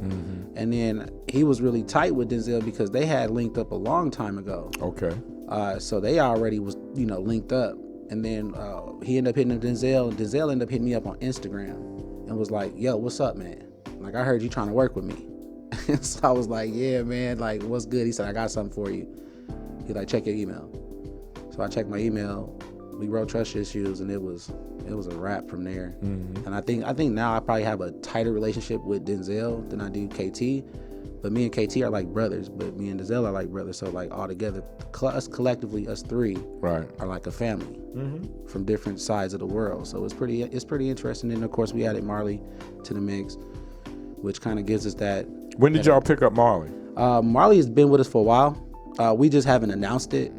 and then he was really tight with Denzel because they had linked up a long time ago. Okay. So they already was, linked up. And then he ended up hitting Denzel, and Denzel ended up hitting me up on Instagram and was like, yo, what's up, man? Like, I heard you trying to work with me. So I was like, yeah, man, like, what's good? He said, I got something for you. He's like, check your email. So I checked my email. We wrote trust issues, and it was a wrap from there. And I think now I probably have a tighter relationship with Denzel than I do KT. But me and KT are like brothers, but me and Denzel are like brothers. So like all together, us collectively, us three, right, are like a family from different sides of the world. So it's pretty interesting. And of course we added Marley to the mix, which kind of gives us that. When did y'all pick up Marley? Marley has been with us for a while. We just haven't announced it.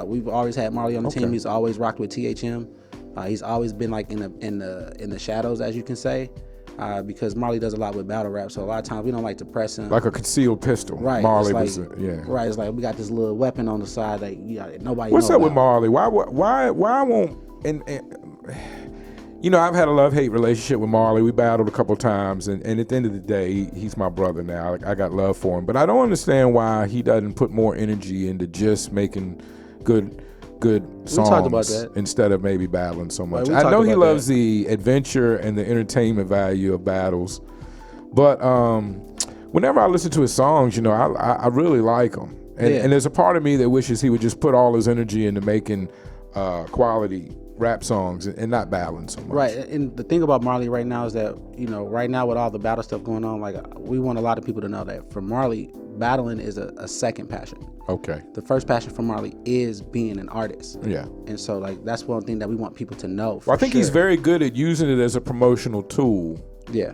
We've always had Marley on the team. He's always rocked with THM. He's always been like in the shadows, as you can say, because Marley does a lot with battle rap. So a lot of times we don't like to press him. Like a concealed pistol. Right. Marley like, was, yeah. Right. It's like we got this little weapon on the side that nobody. What's knows up about. with Marley? Why won't and I've had a love-hate relationship with Marley. We battled a couple times, and at the end of the day, he's my brother now. I got love for him, but I don't understand why he doesn't put more energy into just making good songs. We talked about that. Instead of maybe battling so much. Right, I know he loves that. the adventure and the entertainment value of battles, but whenever I listen to his songs, I really like them. And there's a part of me that wishes he would just put all his energy into making quality rap songs and not battling so much. Right. And the thing about Marley right now is that, right now with all the battle stuff going on, like we want a lot of people to know that for Marley, battling is a second passion. Okay. The first passion for Marley is being an artist. Yeah. And so like that's one thing that we want people to know. Well, I think he's very good at using it as a promotional tool. Yeah.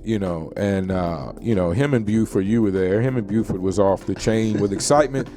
and him and Buford, you were there. Him and Buford was off the chain with excitement.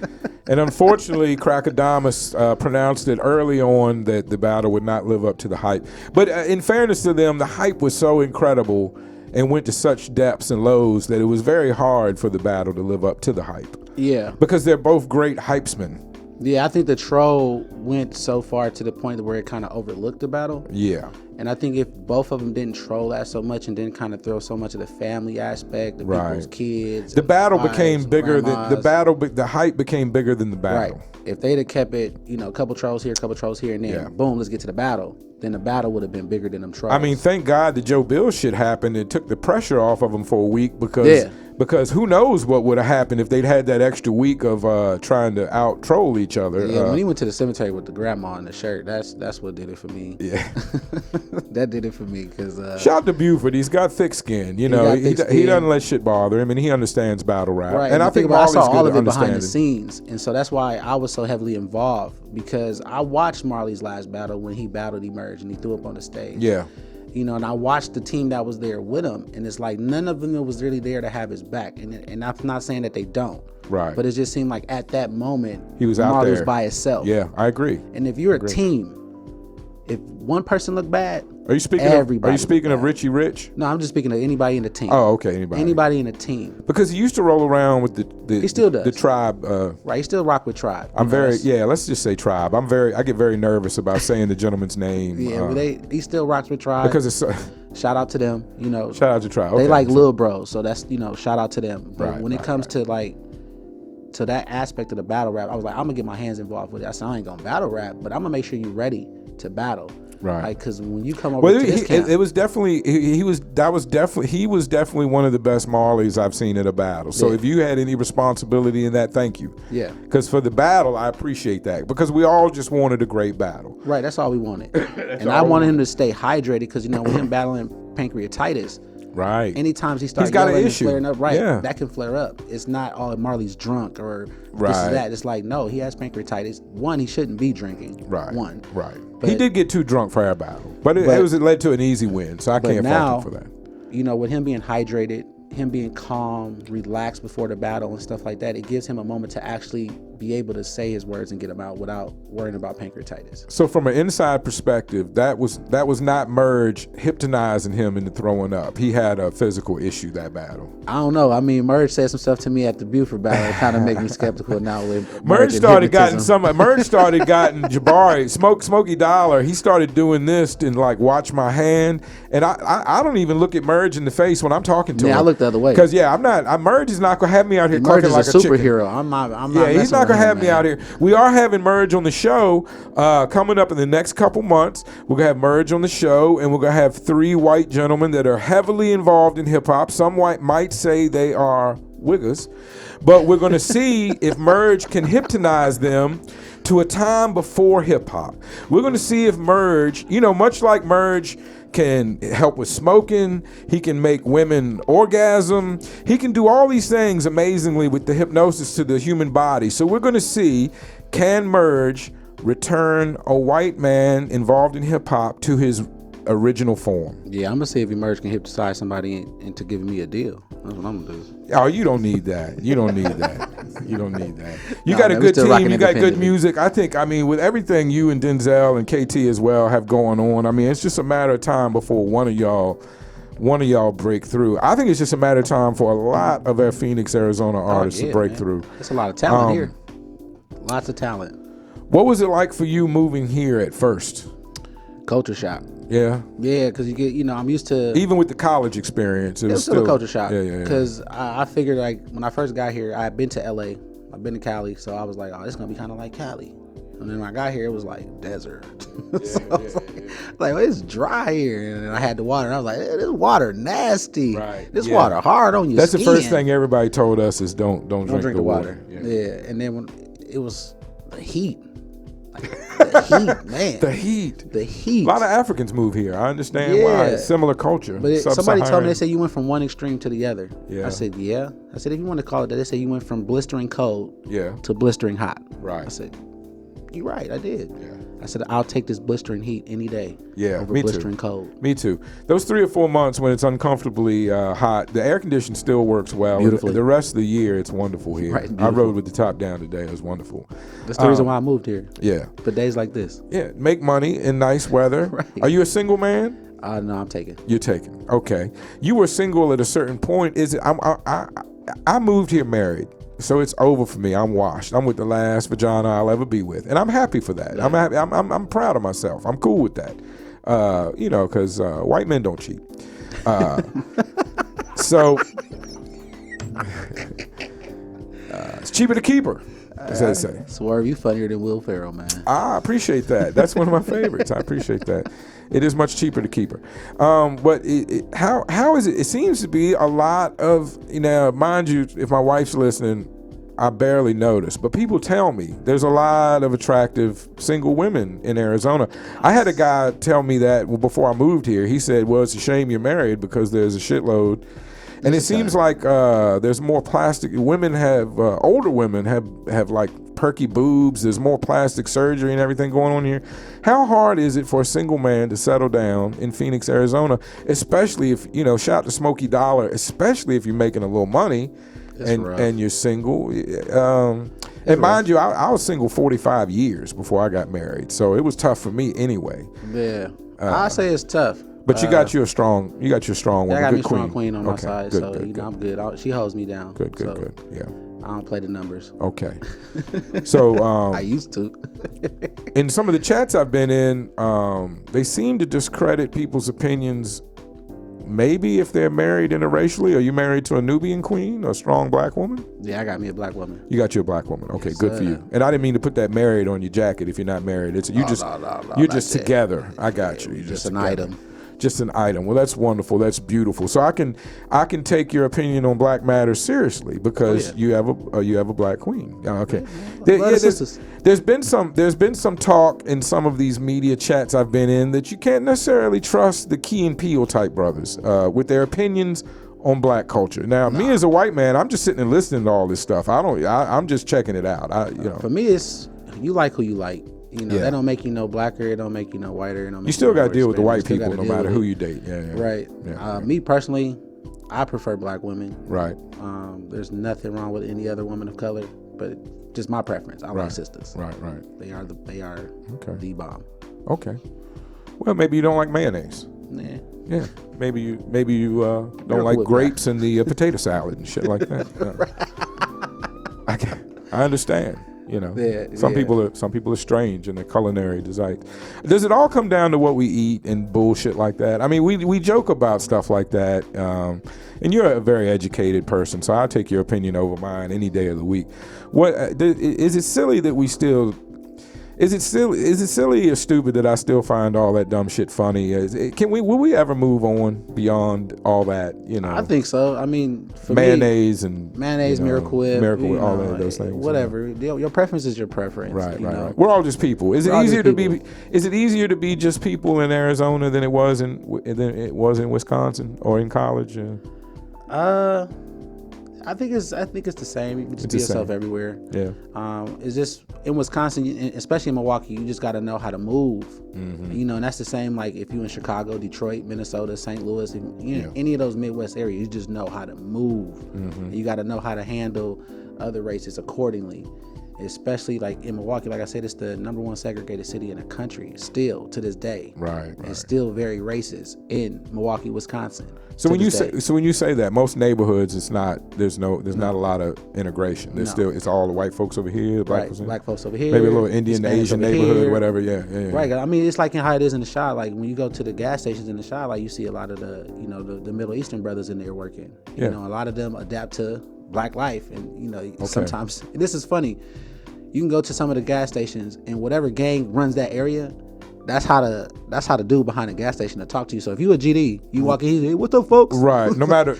And unfortunately, Crackodamus pronounced it early on that the battle would not live up to the hype. But in fairness to them, the hype was so incredible and went to such depths and lows that it was very hard for the battle to live up to the hype. Yeah. Because they're both great hypesmen. Yeah, I think the troll went so far to the point where it kind of overlooked the battle. Yeah. And I think if both of them didn't troll that so much and didn't kind of throw so much of the family aspect, the people's kids, the battle wives, became bigger than the grandmas. battle. The hype became bigger than the battle. Right. If they'd have kept it, a couple trolls here, and then boom, let's get to the battle. Then the battle would have been bigger than them trolls. I mean, thank God the Joe Bill shit happened. It took the pressure off of them for a week because who knows what would have happened if they'd had that extra week of trying to out troll each other. Yeah, when he went to the cemetery with the grandma in the shirt, that's what did it for me. Yeah, that did it for me because shout out to Buford. He's got thick skin. He doesn't let shit bother him, and he understands battle rap. Right, and I think I Marley's saw all good of at it behind the understanding. scenes, and so that's why I was so heavily involved because I watched Marley's last battle when he battled Emerge and he threw up on the stage. Yeah. And I watched the team that was there with him, and it's like none of them was really there to have his back. And I'm not saying that they don't, Right. but it just seemed like at that moment He was out Marley there. was by himself. Yeah, I agree. And if you're a team, if one person looked bad, Are you speaking? everybody Are you speaking looked of bad. Richie Rich? No, I'm just speaking of anybody in the team. Oh, okay. Anybody in the team. Because he used to roll around with the He still does. the tribe. Right, he still rock with Tribe. Let's just say tribe. I get very nervous about saying the gentleman's name. Yeah, but he still rocks with Tribe. because it's Shout out to them. shout out to tribe. They Okay, like so- Lil Bros, so that's shout out to them. But Right, when it right, comes to to that aspect of the battle rap, I was like, I'm gonna get my hands involved with it. I said I ain't gonna battle rap, but I'm gonna make sure you're ready to battle. Right. Like, cause when you come over Well, to this camp, it was definitely he was definitely one of the best Marleys I've seen at a battle. So Yeah. if you had any responsibility in that, thank you. Yeah. Because for the battle, I appreciate that because we all just wanted a great battle. right, that's all we wanted. And I wanted him to stay hydrated because with him battling pancreatitis, Right. anytime he starts He's got an yelling and issue. flaring up, right, Yeah. that can flare up. It's not Marley's drunk or this Right. is that. It's like, no, he has pancreatitis. One, he shouldn't be drinking. Right. One. Right. But- He did get too drunk for our battle, but it led to an easy win, so I But can't now, fault him for that. With him being hydrated, him being calm, relaxed before the battle and stuff like that, it gives him a moment to actually be able to say his words and get them out without worrying about pancreatitis. So from an inside perspective, that was not Merge hypnotizing him into throwing up. He had a physical issue that battle. I don't know. I mean, Merge said some stuff to me at the Buford battle that kind of make me skeptical now. With Merge and started getting hypnotism. Jabari, Smokey Dollar. He started doing this and like watch my hand, and I don't even look at Merge in the face when I'm talking to him. Yeah, I look the other way. Because Merge is not gonna have me out here Merge talking is like a a chicken. superhero. I'm not. Yeah, he's messing not with gonna him, have me man. out here. We are having Merge on the show coming up in the next couple months. We're gonna have Merge on the show, and we're gonna have 3 white gentlemen that are heavily involved in hip hop. Some might say they are wiggers, but we're gonna see if Merge can hypnotize them to a time before hip hop. We're gonna see if Merge, much like Merge can help with smoking, he can make women orgasm, he can do all these things amazingly with the hypnosis to the human body. So we're going to see, can Merge return a white man involved in hip hop to his original form? Yeah, I'm gonna see if Emerge can hypnotize somebody into giving me a deal. That's what I'm gonna do. Oh, you don't need that. You don't need that. You don't need that. You No, got a man, we good still team. rocking You got good independently. music. I mean, with everything you and Denzel and KT as well have going on, I mean, it's just a matter of time before one of y'all break through. I think it's just a matter of time for a lot of our Phoenix, Arizona artists to break through. There's a lot of talent here. Lots of talent. What was it like for you moving here at first? Culture shock. Yeah. Yeah, because you get, I'm used to. Even with the college experience, it It was was still a culture shock. Yeah. Because I figured, like, when I first got here, I had been to LA, I've been to Cali, so I was like, oh, it's gonna be kind of like Cali. And then when I got here, it was like desert. So I was like, well, it's dry here. And I had the water, and I was like, this water nasty. Right. This Yeah. water hard on your That's skin. the first thing everybody told us is don't drink the water. Yeah. Yeah. And then when it was the heat. Like, the heat, man. The heat. The heat. A lot of Africans move here. I understand why. Yeah. It's similar culture. But somebody told me, Sub-Saharan. they said you went from one extreme to the other. Yeah. I said, yeah. I said, if you want to call it that, they said you went from blistering cold Yeah. to blistering hot. Right. I said, You're right. I did. Yeah. I said I'll take this blistering heat any day. Yeah, over me too. blistering cold. Me too. Those 3 or 4 months when it's uncomfortably hot, the air conditioning still works well. Beautifully. The rest of the year, it's wonderful here. Right, I beautiful. rode with the top down today. It was wonderful. That's the reason why I moved here. Yeah. For days like this. Yeah. Make money in nice weather. Right. Are you a single man? No, I'm taking. You're taken. Okay. You were single at a certain point. Is it? I moved here married, so it's over for me. I'm washed. I'm with the last vagina I'll ever be with, and I'm happy for that. I'm happy. I'm proud of myself. I'm cool with that. Because white men don't cheat. So it's cheaper to keep her, as they say. Swerve, you funnier than Will Ferrell, man. I appreciate that. That's one of my favorites. I appreciate that. It is much cheaper to keep her. But how is it? It seems to be a lot of, mind you, if my wife's listening, I barely notice. But people tell me there's a lot of attractive single women in Arizona. I had a guy tell me that before I moved here. He said, well, it's a shame you're married because there's a shitload. And it seems like there's more plastic. Women have, older women have like perky boobs. There's more plastic surgery and everything going on here. How hard is it for a single man to settle down in Phoenix, Arizona, especially if, shout out to Smokey Dollar, especially if you're making a little money and you're single. And mind you, I was single 45 years before I got married. So it was tough for me anyway. Yeah. I say it's tough. But you got your strong woman. I got good me a strong queen on my side, good, so good. I'm good. She holds me down. Good. Yeah. I don't play the numbers. Okay. So I used to. in some of the chats I've been in, they seem to discredit people's opinions. Maybe if they're married interracially. Are you married to a Nubian queen, a strong black woman? Yeah, I got me a black woman. You got you a black woman. Okay, Yes, good sir. for you. And I didn't mean to put that married on your jacket if you're not married. You're just together. I got you. You're just an together. item. Just an item. Well, that's wonderful. That's beautiful. So I can take your opinion on black matters seriously because you have a black queen. Okay. There's been some talk in some of these media chats I've been in that you can't necessarily trust the Key and Peele type brothers with their opinions on black culture. Now, me as a white man, I'm just sitting and listening to all this stuff. I'm just checking it out. For me, it's you like who you like. That don't make you no blacker. It don't make you no whiter. It don't make you still got to deal with the white Hispanic. people no matter who you date. Yeah. Right. Yeah. Me personally, I prefer black women. Right. There's nothing wrong with any other woman of color, but just my preference. I like sisters. Right. They are the bomb. Okay. Well, maybe you don't like mayonnaise. Nah. Yeah. Maybe you don't like grapes and the potato salad and shit like that. I understand. Some people are strange in their culinary desires. Does it all come down to what we eat and bullshit like that? I mean, we joke about stuff like that, and you're a very educated person, so I'll take your opinion over mine any day of the week. What is it silly that we still? Is it silly or stupid that I still find all that dumb shit funny? Will we ever move on beyond all that? I think so. I mean, for mayonnaise, Miracle Whip, all of those things. Whatever. Your preference is your preference. Right. We're all just people. Is it easier to be just people in Arizona than it was in Wisconsin or in college? I think it's the same. You can just be yourself everywhere. Yeah. It's just in Wisconsin, especially in Milwaukee, you just got to know how to move. Mm-hmm. And that's the same like if you in Chicago, Detroit, Minnesota, St. Louis, any of those Midwest areas, you just know how to move. Mm-hmm. You got to know how to handle other races accordingly. Especially like in Milwaukee, like I said, it's the number one segregated city in the country still to this day. Right. It's still very racist in Milwaukee, Wisconsin. So when you say that, most neighborhoods there's not a lot of integration. It's all the white folks over here, the black folks over here, maybe a little Indian, Hispanics Asian neighborhood, whatever. Yeah. Right. I mean, it's like how it is in the Chi. Like when you go to the gas stations in the Chi, like you see a lot of the the Middle Eastern brothers in there working. A lot of them adapt to black life, and sometimes this is funny. You can go to some of the gas stations, and whatever gang runs that area, that's how the dude behind the gas station to talk to you. So if you a GD, you walk in, hey, what's up, folks? Right. No matter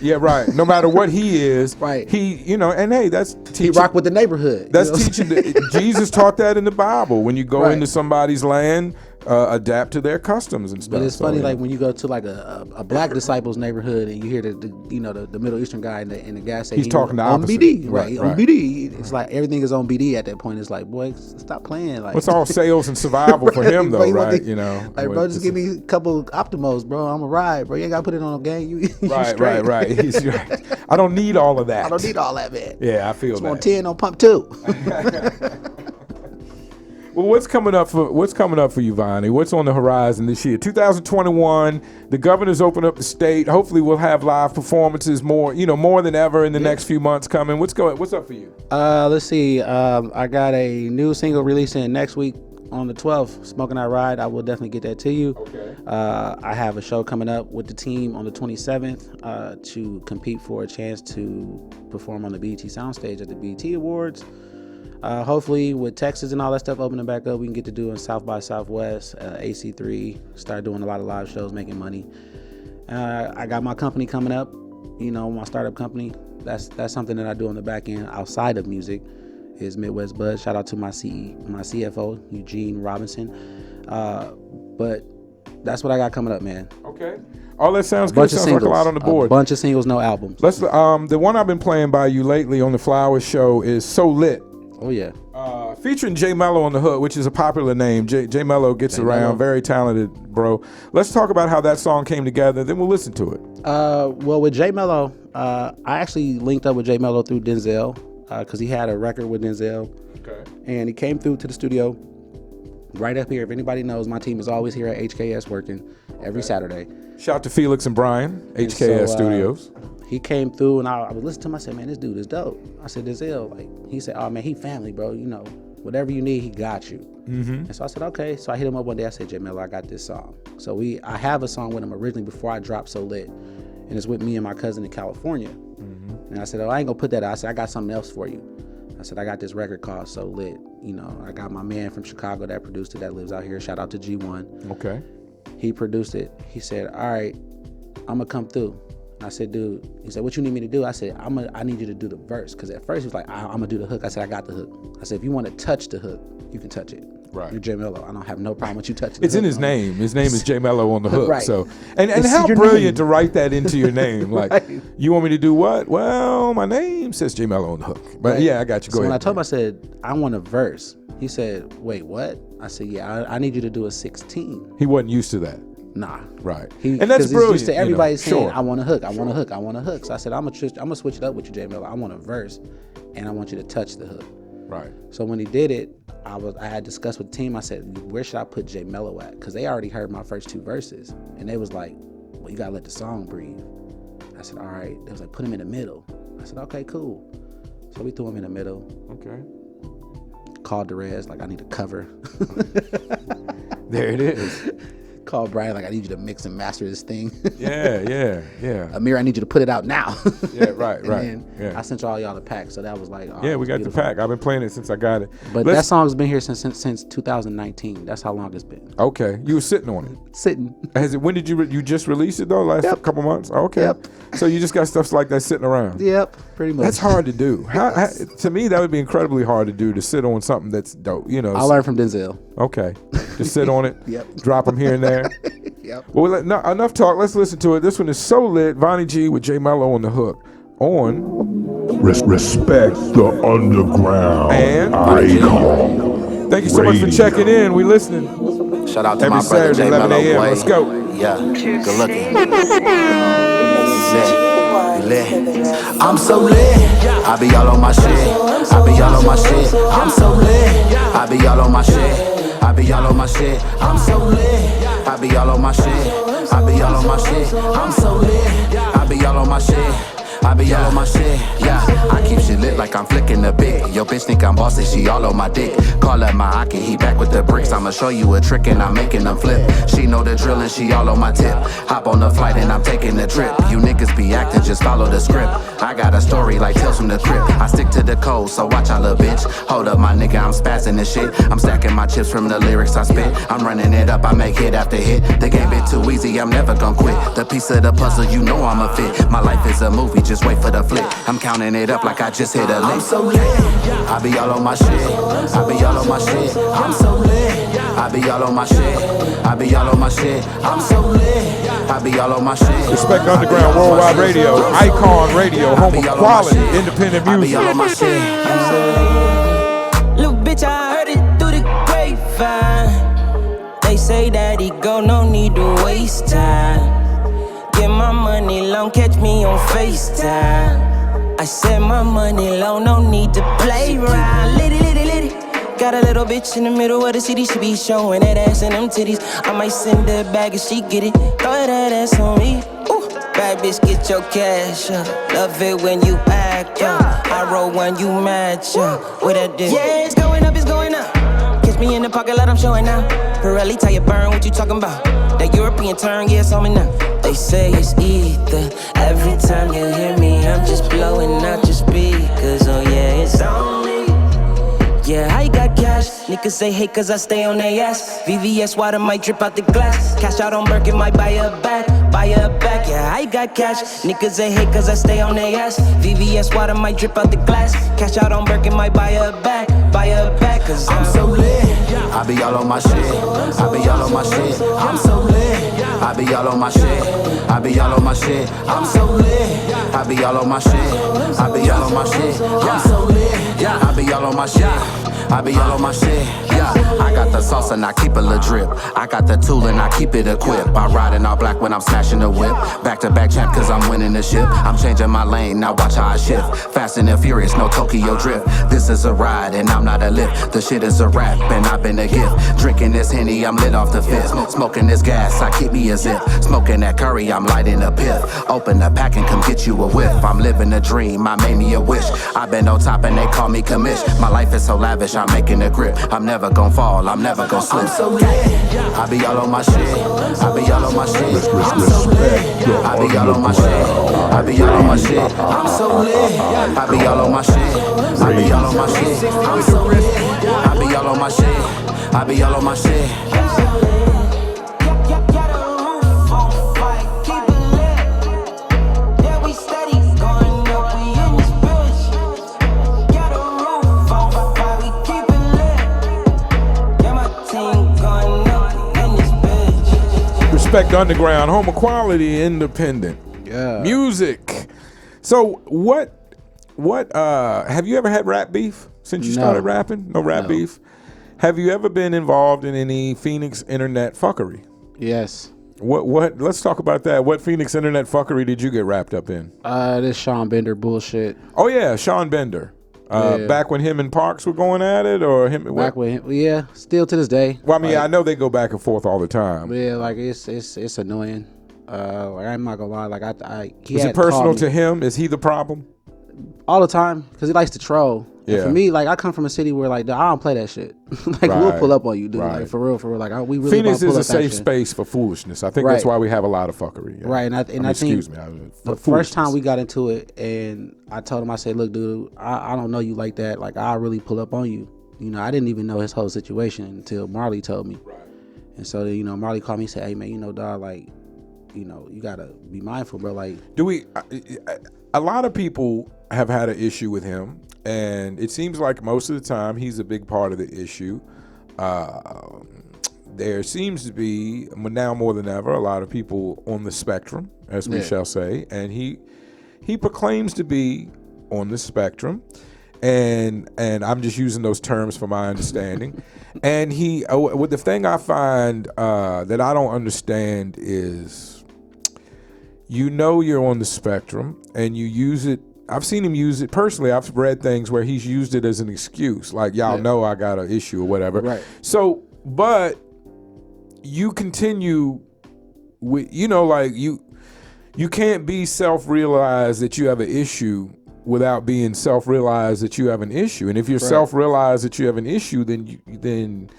what he is, right. He and hey, that's teaching. He rock with the neighborhood. That's teaching. Jesus taught that in the Bible. When you go into somebody's land, adapt to their customs and stuff. But it's funny, yeah. like when you go to like a black disciples neighborhood and you hear the Middle Eastern guy in the gas station. He's talking the on opposite. BD, Right. On BD. It's like everything is on BD at that point. It's like, boy, stop playing. Like It's all sales and survival for him, though, bro, right? You know, like, bro, just give me a couple Optimos, bro. I'm a ride, bro. You ain't got to put it on a gang. You Right. He's right. I don't need all of that. I don't need all that, man. Yeah, I feel Just that. want 10 on pump 2. Well, what's coming up for you, Vonnie? What's on the horizon this year? 2021. The governor's opened up the state. Hopefully, we'll have live performances more than ever in the next few months coming. What's up for you? Let's see. I got a new single releasing next week on the 12th. Smoking Out Ride. I will definitely get that to you. Okay. I have a show coming up with the team on the 27th to compete for a chance to perform on the BET Soundstage at the BET Awards. Hopefully with Texas and all that stuff opening back up, we can get to doing South by Southwest, AC3, start doing a lot of live shows, making money. I got my company coming up, my startup company. That's something that I do on the back end outside of music is Midwest Buzz. Shout out to my CFO, Eugene Robinson. But that's what I got coming up, man. Okay. All that sounds good. Sounds like a lot on the board. A bunch of singles, no albums. The one I've been playing by you lately on the Flowers Show is So Lit. Oh, yeah. Featuring J Mello on the hook, which is a popular name. J Mello gets around, very talented, bro. Let's talk about how that song came together, then we'll listen to it. Well, with J Mello, I actually linked up with J Mello through Denzel because he had a record with Denzel. Okay. And he came through to the studio right up here. If anybody knows, my team is always here at HKS working every Saturday. Shout out to Felix and Brian, HKS Studios. He came through and I was listening to him. I said, man, this dude is dope. I said, Denzel, like, he said, oh man, he family, bro. Whatever you need, he got you. Mm-hmm. And so I said, okay. So I hit him up one day. I said, J Mello, I got this song. So I have a song with him originally before I dropped So Lit. And it's with me and my cousin in California. Mm-hmm. And I said, I ain't gonna put that out. I said, I got something else for you. I said, I got this record called So Lit. I got my man from Chicago that produced it that lives out here. Shout out to G1. Okay. He produced it. He said, all right, I'm gonna come through. I said, dude, he said, what you need me to do? I said, I need you to do the verse. Because at first he was like, I'm going to do the hook. I said, I got the hook. I said, if you want to touch the hook, you can touch it. Right. You're J Mello. I don't have no problem with you touching the It's hook. in his name. His name is J Mello on the hook. Right. So, and how brilliant to write that into your name. Like, Right. You want me to do what? Well, my name says J Mello on the hook. But Right. yeah, I got you. Go so ahead. when I told him, I said, I want a verse. He said, wait, what? I said, yeah, I need you to do a 16. He wasn't used to that. Nah. Right. And that's brilliant. He's used to everybody saying, Sure. I want a hook, I want a hook, I want a hook. So I said, I'm gonna switch it up with you, J Mello. I want a verse, and I want you to touch the hook. Right. So when he did it, I had discussed with the team. I said, where should I put J Mello at? Because they already heard my first 2 verses, and they was like, well, you gotta let the song breathe. I said, all right. They was like, put him in the middle. I said, okay, cool. So we threw him in the middle. Okay. Called Derez, like, I need a cover. There it is. Called Brian, like, I need you to mix and master this thing. Yeah. Amir, I need you to put it out now. Yeah, right. And then Yeah. I sent y'all the pack, so that was like, oh, Yeah, we got beautiful. the pack. I've been playing it since I got it. But that song's been here since 2019. That's how long it's been. Okay, you were sitting on it. Sitting. When did you just release it though? Last Yep. couple months. Okay. Yep. So you just got stuff like that sitting around. Yep, pretty much. That's hard to do. How, to me, that would be incredibly hard to do, to sit on something that's dope. I learned from Denzel. Okay. Just sit on it. Yep. Drop them here and there. Yep. Well, enough talk. Let's listen to it. This one is So Lit. Vonni G with J Mello on the hook. On. Respect the underground And icon. Thank you so much for checking in. We listening. Shout out to Every my brother Saturday, J 11 Mello, a.m. boy. Let's go. Yeah, good looking. Lit. I'm so lit. I be all on my shit. I be all on my shit. I'm so lit. I be all on my shit. I be all on my shit. I'm so lit. I be all on my shit. I be all on my shit. I'm so lit. I be all on my shit. I be all on my shit, yeah. I keep shit lit like I'm flicking the big. Yo, bitch think I'm bossy, she all on my dick. Call her my Aki, he back with the bricks. I'ma show you a trick and I'm making them flip. She know the drill and she all on my tip. Hop on the flight and I'm taking the trip. You niggas be acting, just follow the script. I got a story like Tales from the Crypt. I stick to the code, so watch out, little bitch. Hold up, my nigga, I'm spazzing this shit. I'm stacking my chips from the lyrics I spit. I'm running it up, I make hit after hit. The game bit too easy, I'm never gonna quit. The piece of the puzzle, you know I'm a fit. My life is a movie, just wait for the flick. I'm counting it up like I just hit a lick. I'm so lit. I be all on my shit. I be all on my shit. I'm so lit. I I be all on my shit. I be all on my shit. I'm so lit. I be all on my shit. Respect Underground Worldwide Radio, Icon Radio, home of quality, independent I be music. all on my shit. Little bitch, I heard it through the grapevine. They say that he go, no need to waste time. Get my money long, catch me on FaceTime. I said my money low, no need to play around. Litty. Got a little bitch in the middle of the city, she be showing that ass and them titties. I might send her back if she get it, throw that ass on me. Ooh. Bad bitch, get your cash up. Love it when you act up. I roll when you match up. With that dick. Yeah, it's going up, it's going up. Kiss me in the pocket, let I'm showing out. Pirelli, tire burn, what you talking about? That European turn, yeah, it's on me now. They say it's ether. Every time you hear me, I'm just blowing out your speakers. Oh yeah, it's on me. Yeah, I got cash. Niggas say hate cause I stay on their ass. VVS water might drip out the glass. Cash out on Birkin might buy a bag. Yeah, I got cash. Niggas say hate cause I stay on their ass. VVS water might drip out the glass. Cash out on Birkin might buy a bag. Cause I'm so lit. I be all on my shit. I be all on my shit. I'm so lit. I be all on my shit. I be all on my shit. I'm so lit. I be all on my shit. I be all on my shit. I'm so lit. I be all on my shit. I be all on my shit. Yeah, I got the sauce and I keep it a drip. I got the tool and I keep it equipped. I ride in all black when I'm smashing the whip. Back to back champ cause I'm winning the ship. I'm changing my lane, now watch how I shift. Fast and furious, no Tokyo drift. This is a ride and I'm not a lift. The shit is a rap and I've been a gift. Drinking this Henny, I'm lit off the fifth. Smoking this gas, I keep me a zip. Smoking that curry, I'm lighting a piff. Open the pack and come get you a whiff. I'm living a dream, I made me a wish. I've been on top and they call me commish. My life is so lavish, I'm making a grip. I'm never gon' fall, I'm never gon' slip. I'm so lit. I be all on my shit. I be all on my shit. I'm so lit. I be all on my shit. I be all on my shit. I'm so lit. I be all on my shit. I be all on my shit. I'm so lit. I be all on my shit. I be all on my shit. Respect Underground, home of quality, independent music. So what have you ever had rap beef since you started rapping? No rap beef. Have you ever been involved in any Phoenix internet fuckery? Yes. What let's talk about that. What Phoenix internet fuckery did you get wrapped up in? This Sean Bender bullshit. Oh yeah, Sean Bender. Back when him and Parks were going at it, or him? Back when him, yeah, still to this day. Well, I mean, I know they go back and forth all the time. Yeah, like it's annoying. Like, I'm not gonna lie. Like is it personal to him? Is he the problem? All the time, because he likes to troll. Yeah. And for me, like I come from a city where like I don't play that shit. Like we'll pull up on you, dude. Like for real. Like we really. Phoenix is pull a up safe space for foolishness. I think that's why we have a lot of fuckery. Yeah. Right, and I think excuse me. The first time we got into it, and I told him, I said, "Look, dude, I don't know you like that. Like I really pull up on you. You know, I didn't even know his whole situation until Marley told me. Right. And so you know, Marley called me and said, "Hey man, you know, dog, like, you know, you gotta be mindful, bro. Like, a lot of people have had an issue with him, and it seems like most of the time he's a big part of the issue. There seems to be now more than ever a lot of people on the spectrum, as we shall say, and he proclaims to be on the spectrum, and I'm just using those terms for my understanding. And the thing I find that I don't understand is, you know, you're on the spectrum and you use it. I've seen him use it personally. I've read things where he's used it as an excuse, like, y'all know I got an issue or whatever. Right. So, but you continue with, you know, like you can't be self-realized that you have an issue without being self-realized that you have an issue. And if you're self-realized that you have an issue, then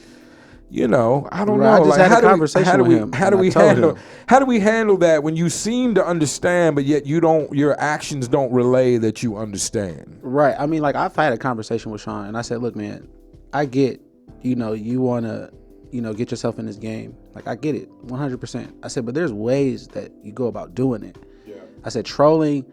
you know, I don't know. I just had a conversation with him. How do we handle that when you seem to understand, but yet your actions don't relay that you understand? Right. I mean, like, I've had a conversation with Sean, and I said, look, man, I get, you know, you want to, you know, get yourself in this game. Like, I get it, 100%. I said, but there's ways that you go about doing it. Yeah. I said, trolling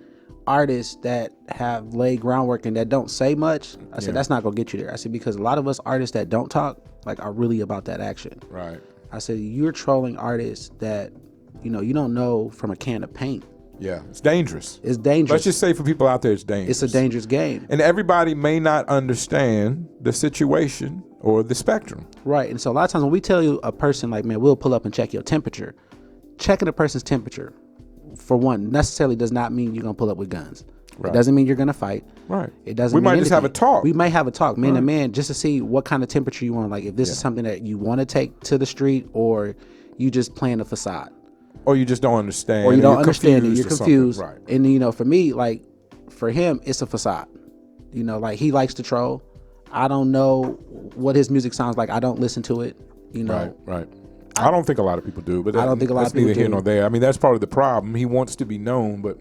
artists that have laid groundwork and that don't say much, I said, that's not gonna get you there. I said, because a lot of us artists that don't talk, like, are really about that action. Right. I said, you're trolling artists that, you know, you don't know from a can of paint. Yeah, it's dangerous. It's dangerous. Let's just say for people out there, it's dangerous. It's a dangerous game. And everybody may not understand the situation or the spectrum. Right. And so a lot of times when we tell you a person, like, man, we'll pull up and check your temperature, checking a person's temperature, for one, necessarily does not mean you're going to pull up with guns. Right. It doesn't mean you're going to fight. Right. It doesn't. We mean might anything. just have a talk. We might have a talk, man to man, just to see what kind of temperature you want. Like, if this is something that you want to take to the street, or you just playing a facade. Or you just don't understand. Or you don't understand it. You're or confused. Right. And, you know, for me, like, for him, it's a facade. You know, like, he likes to troll. I don't know what his music sounds like. I don't listen to it. You know. Right. I don't think a lot of people do, but I don't think a lot of people neither here do. nor there. I mean, that's part of the problem. He wants to be known, but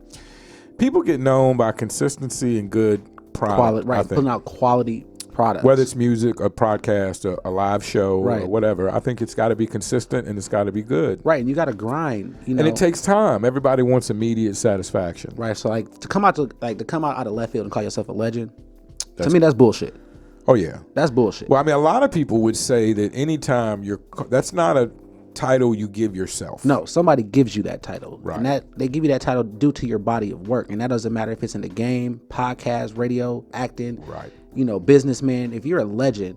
people get known by consistency and good product. Quality, right? I think. Putting out quality products. Whether it's music, a podcast, a live show, Right. or whatever, I think it's got to be consistent and it's got to be good. Right, and you got to grind. You know, And it takes time. Everybody wants immediate satisfaction. right. So, like, to come out of left field and call yourself a legend, to me, that's bullshit. Oh yeah. That's bullshit. Well, I mean, a lot of people would say that anytime that's not a title you give yourself. No, somebody gives you that title, Right. and that they give you that title due to your body of work, and that doesn't matter if it's in the game, podcast, radio, acting, Right. You know, businessman. If you're a legend,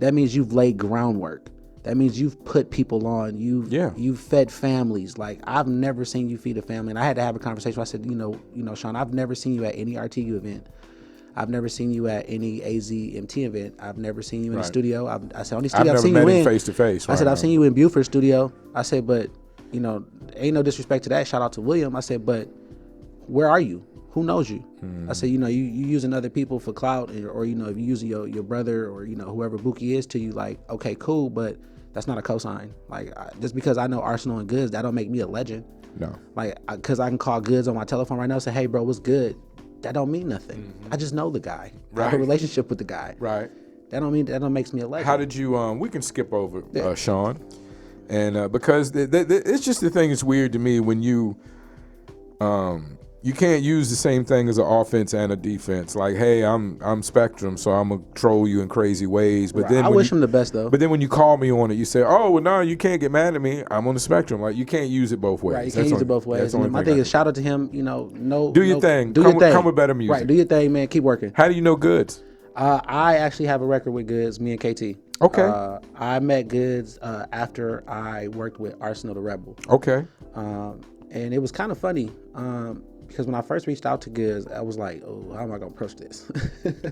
that means you've laid groundwork. That means you've put people on. You've fed families. Like, I've never seen you feed a family, and I had to have a conversation. I said, you know, Sean, I've never seen you at any RTU event. I've never seen you at any AZMT event. I've never seen you in the studio. I said, only studio I've seen never you met in him face to face. I said, I've seen you in Buford studio. I said, but, you know, ain't no disrespect to that. Shout out to William. I said, but where are you? Who knows you? I said, you know, you using other people for clout, or, you know, if you using your brother, or, you know, whoever Buki is to you, like, okay, cool, but that's not a cosign. Like, just because I know Arsenal and Goods, that don't make me a legend. No. Like, because I can call Goods on my telephone right now and say, hey, bro, what's good? That don't mean nothing. I just know the guy. I have a relationship with the guy. Right. That don't makes me a legend. How did you? We can skip over Sean, and because it's just the thing that's weird to me when you can't use the same thing as an offense and a defense. Like, hey, I'm Spectrum, so I'm gonna troll you in crazy ways. But then I wish him the best though. But then when you call me on it, you say, oh, well, no, you can't get mad at me. I'm on the Spectrum. Like, you can't use it both ways. Right, you can't use it both ways. And my thing is, shout out to him. You know, do your thing. Come with better music. Right, do your thing, man. Keep working. How do you know Goods? I actually have a record with Goods. Me and KT. Okay. I met Goods after I worked with Arsenal the Rebel. Okay. And it was kind of funny. Because when I first reached out to Goods, I was like, "Oh, how am I gonna approach this?"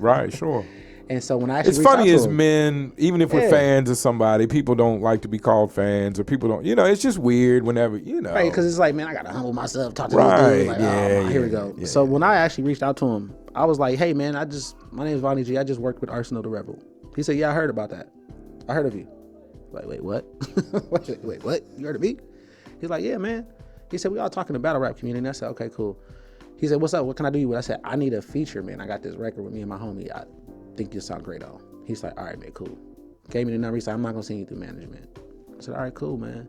Right, sure. And so when I actually it's reached funny out as to him, men, even if we're fans of somebody, people don't like to be called fans, or people don't. You know, it's just weird whenever right? Because it's like, man, I gotta humble myself, talk to right, this dude. Like, here we go. Yeah. So when I actually reached out to him, I was like, "Hey, man, my name is Vonni G. I just worked with Arsenal the Rebel." He said, "Yeah, I heard about that. I heard of you." Like, wait, what? wait, what? You heard of me? He's like, "Yeah, man." He said, "We all talking the battle rap community." And I said, "Okay, cool." He said, "What's up? What can I do you with?" I said, "I need a feature, man. I got this record with me and my homie. I think you sound great on." He's like, "All right, man, cool." Gave me the number. He said, "I'm not gonna send you through management." I said, "All right, cool, man."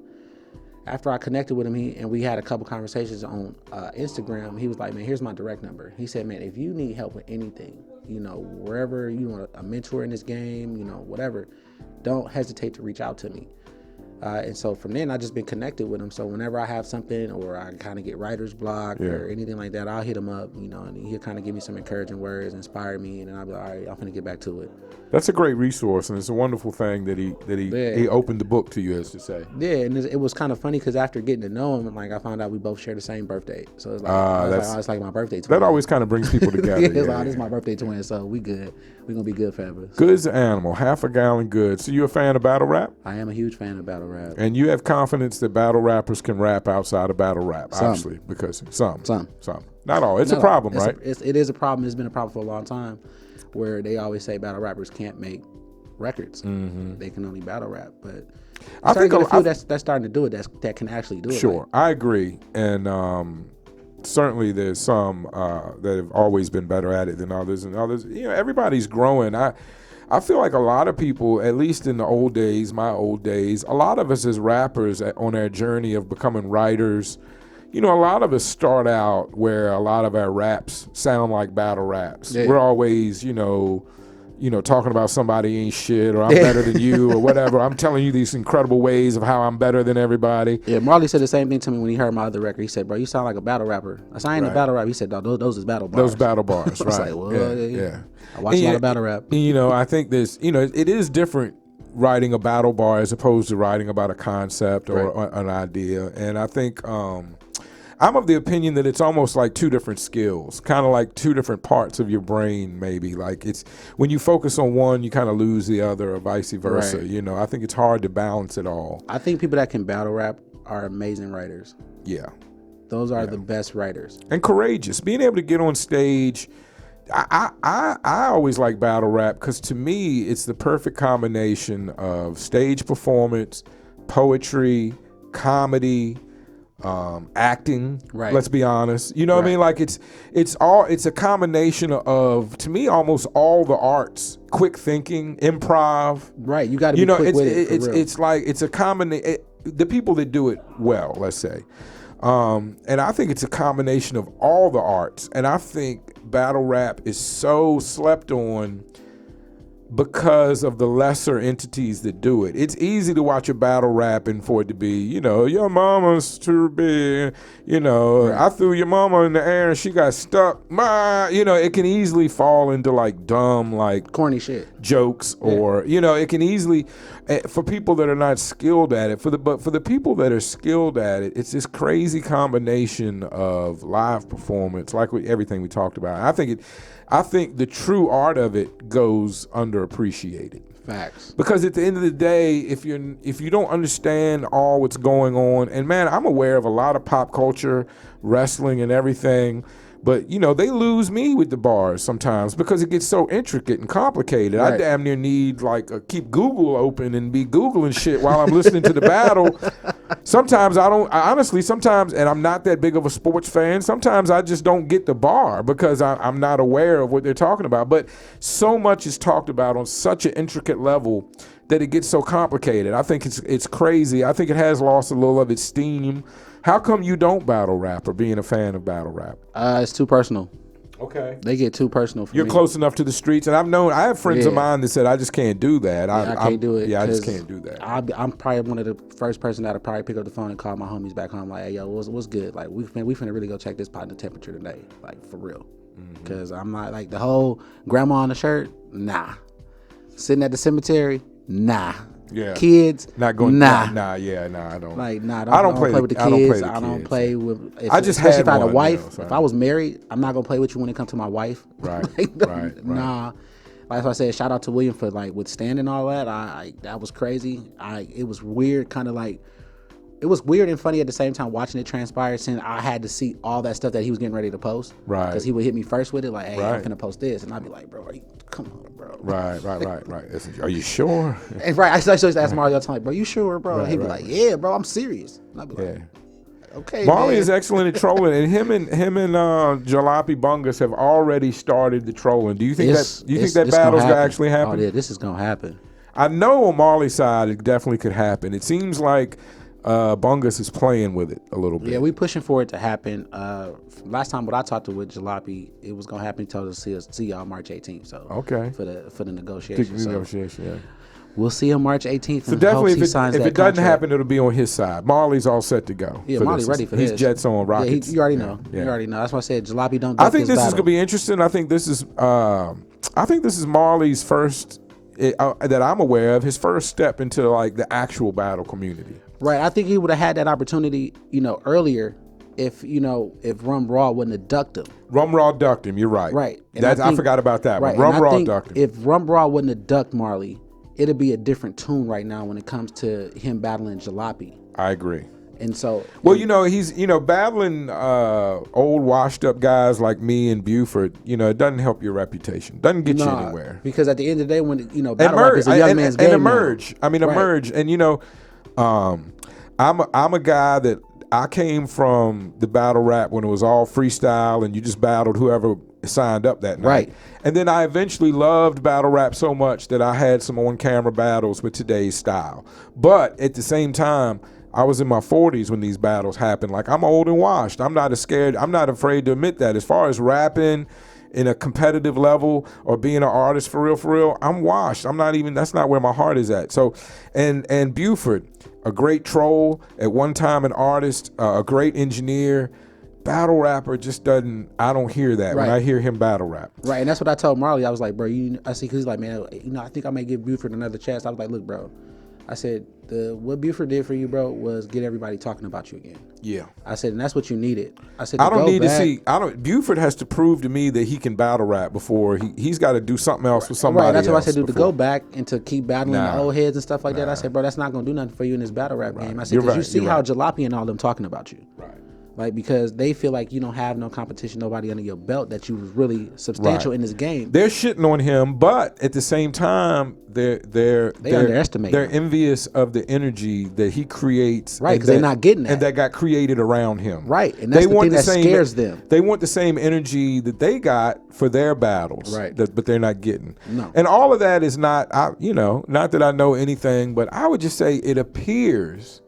After I connected with him, and we had a couple conversations on Instagram, he was like, "Man, here's my direct number." He said, "Man, if you need help with anything, you know, wherever you want a mentor in this game, you know, whatever, don't hesitate to reach out to me." And so from then, I just been connected with him. So whenever I have something, or I kind of get writer's block or anything like that, I'll hit him up, you know, and he'll kind of give me some encouraging words, inspire me, and then I'll be like, all right, I'm gonna get back to it. That's a great resource, and it's a wonderful thing that he opened the book to you, as to say. Yeah, and it was kind of funny because after getting to know him, like, I found out we both share the same birthday. So it's like, it's like my birthday twin. That always kind of brings people together. It's like, this is my birthday twin, so we good. We're gonna be good forever. So. Good's an animal, half a gallon good. So you a fan of battle rap? I am a huge fan of battle rap. And you have confidence that battle rappers can rap outside of battle rap, Some. obviously, because some. Not all. It's No, a problem, right? It is a problem. It's been a problem for a long time, where they always say battle rappers can't make records. Mm-hmm. They can only battle rap. But I think a few that's starting to do it. That can actually do it. Sure, I agree, and certainly there's some that have always been better at it than others, and others. You know, everybody's growing. I feel like a lot of people, at least in the old days, my old days, a lot of us as rappers on our journey of becoming writers, you know, a lot of us start out where a lot of our raps sound like battle raps. Yeah. We're always, you know, talking about somebody ain't shit or I'm better than you or whatever. I'm telling you these incredible ways of how I'm better than everybody. Yeah, Marley said the same thing to me when he heard my other record. He said, bro, you sound like a battle rapper. I said, I ain't a battle rapper. He said, no, those is battle bars. Those battle bars, I was right. like, well, yeah. I watch a lot of battle rap. And, you know, I think this, you know, it is different writing a battle bar as opposed to writing about a concept or an idea. And I think I'm of the opinion that it's almost like two different skills, kind of like two different parts of your brain, maybe. Like it's when you focus on one, you kind of lose the other, or vice versa. Right. You know, I think it's hard to balance it all. I think people that can battle rap are amazing writers. Yeah. Those are the best writers. And courageous. Being able to get on stage. I always like battle rap because to me, it's the perfect combination of stage performance, poetry, comedy, acting. Right. Let's be honest. You know what I mean? Like it's a combination of, to me, almost all the arts. Quick thinking, improv. Right. You got to be quick with it. It's like it's a combination. The people that do it well, let's say. And I think it's a combination of all the arts. And I think battle rap is so slept on because of the lesser entities that do it. It's easy to watch a battle rap and for it to be, you know, your mama's too big, you know, I threw your mama in the air and she got stuck. You know, it can easily fall into like dumb, like corny shit jokes or, you know, it can easily, for people that are not skilled at it, but for the people that are skilled at it, it's this crazy combination of live performance, like everything we talked about. I think the true art of it goes underappreciated. Facts. Because at the end of the day, if you don't understand all what's going on, and man, I'm aware of a lot of pop culture, wrestling and everything, but you know, they lose me with the bars sometimes because it gets so intricate and complicated. Right. I damn near need like keep Google open and be Googling shit while I'm listening to the battle. Sometimes honestly, and I'm not that big of a sports fan, sometimes I just don't get the bar because I'm not aware of what they're talking about. But so much is talked about on such an intricate level that it gets so complicated. I think it's crazy. I think it has lost a little of its steam. How come you don't battle rap or being a fan of battle rap? It's too personal. Okay. They get too personal for me. You're close enough to the streets, and I have friends of mine that said, I just can't do that. I can't do it. Yeah, I just can't do that. I'm probably one of the first person that'll probably pick up the phone and call my homies back home like, hey, yo, what's good? Like, we finna really go check this pot in the temperature today. Like, for real. Because I'm not, like, the whole grandma on the shirt, nah. Sitting at the cemetery, nah. Yeah. Kids, not going. Nah. I don't. Like, nah. I don't play with the kids. I don't play with. Especially if I had a wife. If I was married, I'm not gonna play with you when it comes to my wife. Right. right. Nah. Like I said, shout out to William for like withstanding all that. That was crazy. It was weird, kind of like. It was weird and funny at the same time watching it transpire, since I had to see all that stuff that he was getting ready to post. Right. Because he would hit me first with it, like, hey, I'm finna post this. And I'd be like, bro, come on, bro. Right. Are you sure? And right, I used to ask Mario all the time, like, bro, you sure, bro? Right, He'd be like, yeah, bro, I'm serious. And I'd be like, okay, Marley man. is excellent at trolling, and him and Jalopy Bungus have already started the trolling. Do you think that battle's gonna actually happen? Oh yeah, this is gonna happen. I know on Marley's side it definitely could happen. It seems like Bungus is playing with it a little bit. Yeah, we pushing for it to happen. Last time when I talked with Jalopy, it was gonna happen. He told us to see y'all March 18th. So okay, for the negotiation. Yeah. We'll see him March 18th. So definitely, if it doesn't happen, it'll be on his side. Marley's all set to go. Yeah, Marley's ready for this. He's jets on rockets. Yeah, you already know. Yeah. You already know. That's why I said Jalopy don't. I think this is gonna be interesting. I think this is Marley's first that I'm aware of, his first step into like the actual battle community. Right. I think he would have had that opportunity, earlier if Rum Raw wouldn't have ducked him. Rum Raw ducked him. You're right. Right. I forgot about that one. Rum Raw ducked him. If Rum Raw wouldn't have ducked Marley, it'd be a different tune right now when it comes to him battling Jalopy. I agree. And so, well, he's battling old washed up guys like me and Buford. It doesn't help your reputation. Doesn't get you anywhere. Because at the end of the day, when battle rap is a young man's game. And emerge. Now. Emerge. And I'm a guy that I came from the battle rap when it was all freestyle and you just battled whoever signed up that night. Right. And then I eventually loved battle rap so much that I had some on-camera battles with today's style. But at the same time, I was in my 40s when these battles happened. Like, I'm old and washed. I'm not afraid to admit that. As far as rapping in a competitive level or being an artist for real, I'm washed. That's not where my heart is at. So, and Buford, a great troll, at one time an artist, a great engineer, battle rapper just doesn't, I don't hear that when I hear him battle rap. Right, and that's what I told Marley. I was like, bro, I see, because he's like, man, I think I may give Buford another chance. I was like, look, bro, I said, what Buford did for you, bro, was get everybody talking about you again. Yeah. I said, and that's what you needed. I said, Buford has to prove to me that he can battle rap before he's got to do something else with somebody else. Right, that's what I said, dude, to go back and to keep battling the old heads and stuff like that. I said, bro, that's not going to do nothing for you in this battle rap game. I said, because you see how Jalopy and all them talking about you. Right. Like, because they feel like you don't have no competition, nobody under your belt, that you was really substantial in this game. They're shitting on him, but at the same time, they underestimate They're him. envious of the energy that he creates. Right, because they're not getting that. And that got created around him. Right, and that's the thing that scares them. They want the same energy that they got for their battles, right? But they're not getting. No. And all of that is not, not that I know anything, but I would just say it appears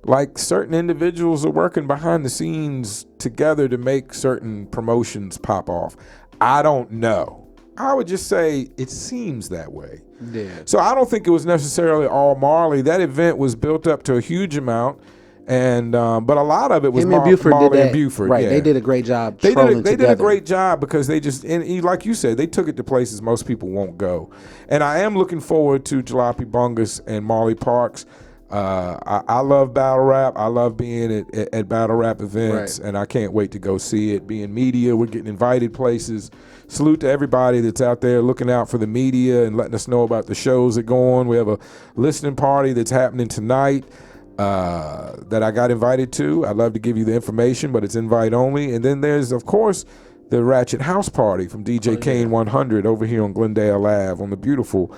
like certain individuals are working behind the scenes together to make certain promotions pop off. I don't know. I would just say it seems that way. Yeah. So I don't think it was necessarily all Marley. That event was built up to a huge amount, and but a lot of it was Marley and Buford. Right. Yeah. They did a great job. They did a great job because they just, and like you said, they took it to places most people won't go. And I am looking forward to Jalopy Bungus and Marley Parks. I love battle rap. I love being at battle rap events, and I can't wait to go see it. Being media, we're getting invited places. Salute to everybody that's out there looking out for the media and letting us know about the shows that go on. We have a listening party that's happening tonight that I got invited to. I'd love to give you the information, but it's invite only. And then there's, of course, the Ratchet House Party from DJ Kane 100 over here on Glendale Ave on the beautiful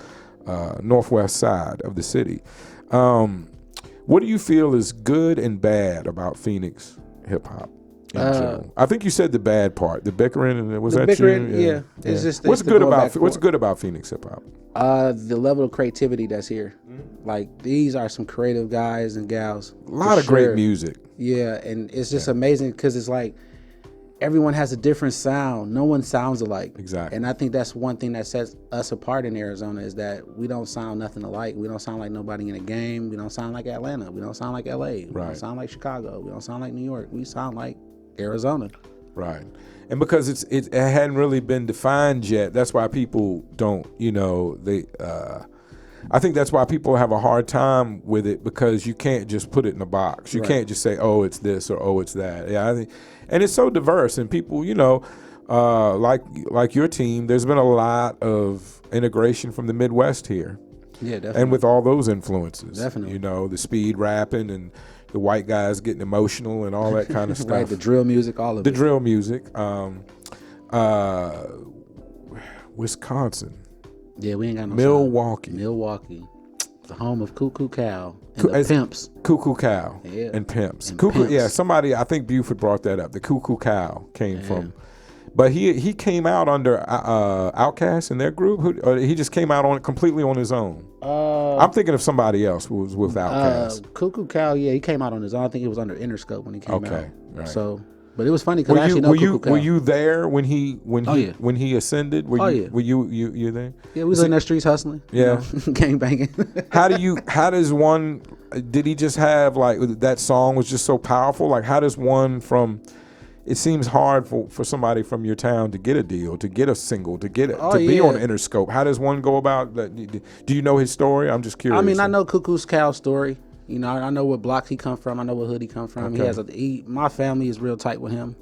northwest side of the city. What do you feel is good and bad about Phoenix hip hop in general? I think you said the bad part, the bickering, and was that bickering, you? Yeah. It's just what's good about Phoenix hip hop? The level of creativity that's here. Like, these are some creative guys and gals. A lot of great music. Yeah, and it's just amazing because it's like everyone has a different sound. No one sounds alike. Exactly. And I think that's one thing that sets us apart in Arizona is that we don't sound nothing alike. We don't sound like nobody in a game. We don't sound like Atlanta. We don't sound like LA. We don't sound like Chicago. We don't sound like New York. We sound like Arizona. Right. And because it hadn't really been defined yet, that's why people don't, I think that's why people have a hard time with it, because you can't just put it in a box. You can't just say, oh, it's this or oh, it's that. Yeah, I think, and it's so diverse, and people, like your team, there's been a lot of integration from the Midwest here. Yeah, definitely. And with all those influences. Definitely. The speed rapping and the white guys getting emotional and all that kind of stuff. Right, the drill music, all of it. The drill music. Wisconsin. Yeah, we ain't got no Milwaukee. The home of Cuckoo Cow and the Pimps. Cuckoo Cow and Pimps. Pimps. Yeah, somebody, I think Buford brought that up. The Cuckoo Cow came from. But he came out under Outkast in their group, or he just came out completely on his own. I'm thinking of somebody else who was with Outkast. Cuckoo Cow, yeah, he came out on his own. I think it was under Interscope when he came out. Okay, right. So, but it was funny because I actually know Cuckoo Cow. Were you there when he ascended? Were you there? Yeah, we was in the streets hustling. Yeah, gang banging. Did he just have, like, that song was just so powerful? Like, how does one from? It seems hard for somebody from your town to get a deal, to get a single, to be on Interscope. How does one go about that? Do you know his story? I'm just curious. I mean, I know Cuckoo's Cow story. I know what block he come from. I know what hood he come from. Okay. My family is real tight with him.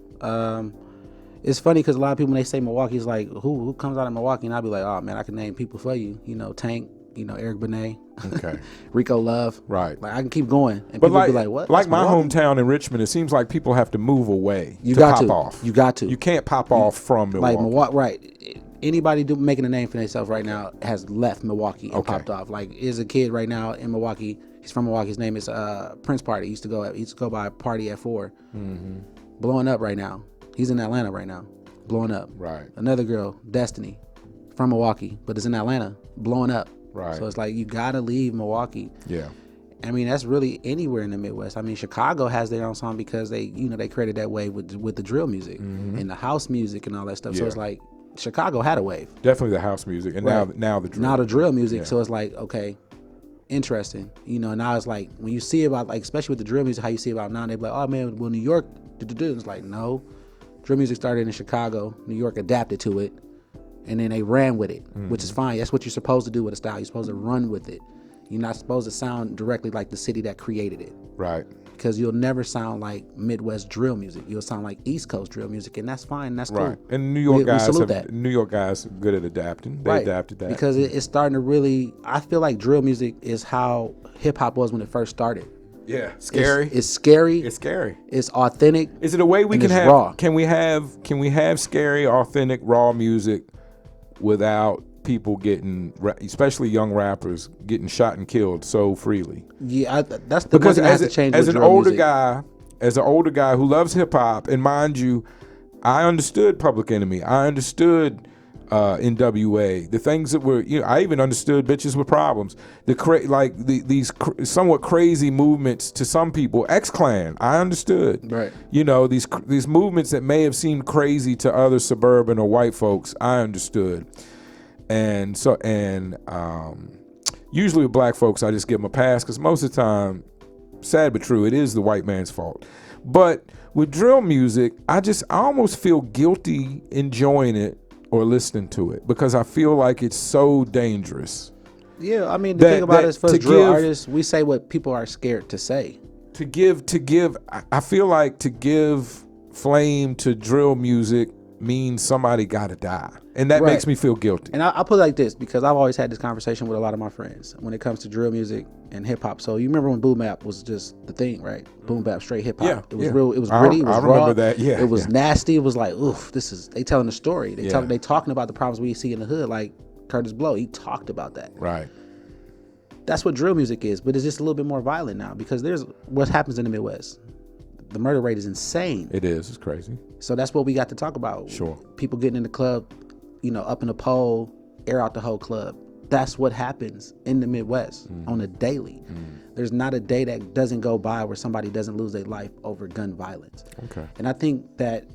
It's funny because a lot of people, when they say Milwaukee, it's like, who comes out of Milwaukee? And I'll be like, oh man, I can name people for you. Tank, Eric Benet, okay, Rico Love, right? Like, I can keep going, and but people be like, what? Like my hometown in Richmond, it seems like people have to move away. You got to off. You got to. You can't pop off from Milwaukee. Like Milwaukee, right? Anybody making a name for themselves right now has left Milwaukee and popped off. Like, is a kid right now in Milwaukee. He's from Milwaukee. His name is Prince Party. He used to go by Party at 4. Mm-hmm. Blowing up right now. He's in Atlanta right now. blowing up. Right. Another girl, Destiny, from Milwaukee, but is in Atlanta, blowing up. Right. So it's like you gotta leave Milwaukee. Yeah. I mean, that's really anywhere in the Midwest. I mean, Chicago has their own song because they created that wave with the drill music and the house music and all that stuff. So Yeah. it's like Chicago had a wave. Definitely the house music, and Right. now the drill. Now the drill music. Yeah. So it's like, okay, interesting. Now it's like when you see about, like, especially with the drill music, how you see about now, they be like, oh man, well, New York, it's like, no, drill music started in Chicago. New York adapted to it, and then they ran with it, which is fine. That's what you're supposed to do with a style. You're supposed to run with it. You're not supposed to sound directly like the city that created it, Right. because you'll never sound like Midwest drill music. You'll sound like East Coast drill music, and that's fine. That's cool. Right. And New York We guys salute have, that. New York guys are good at adapting. They adapted that. because it's starting to really. I feel like drill music is how hip hop was when it first started. yeah, scary. It's scary. It's scary. It's authentic. Is it a way we and can it's have? raw. Can we have scary, authentic, raw music without people getting, especially young rappers, getting shot and killed so freely? Yeah, that's the Because one thing that has to change as with an drill older music. guy who loves hip hop, and mind you, I understood Public Enemy. I understood NWA. The things that were, I even understood Bitches with Problems. These somewhat crazy movements to some people. X-Clan, I understood. Right. These movements that may have seemed crazy to other suburban or white folks, I understood. And usually with black folks, I just give them a pass because most of the time, sad but true, it is the white man's fault. But with drill music, I almost feel guilty enjoying it or listening to it because I feel like it's so dangerous. Yeah, I mean, the thing about it is, for drill artists, we say what people are scared to say. I feel like to give flame to drill music means somebody got to die. And that makes me feel guilty. And I'll put it like this, because I've always had this conversation with a lot of my friends when it comes to drill music and hip hop. So you remember when boom bap was just the thing, right? Boom bap, straight hip hop. Yeah, it was real. It was gritty. It was I raw. remember that. Yeah, it was yeah. nasty. It was like, oof, they telling a story. They Yeah. they talking about the problems we see in the hood. Like Curtis Blow, he talked about that. Right. That's what drill music is, but it's just a little bit more violent now because there's what happens in the Midwest. The murder rate is insane. It is. It's crazy. So that's what we got to talk about. Sure. People getting in the club, up in a pole, air out the whole club. That's what happens in the Midwest on a daily. There's not a day that doesn't go by where somebody doesn't lose their life over gun violence. Okay. And I think that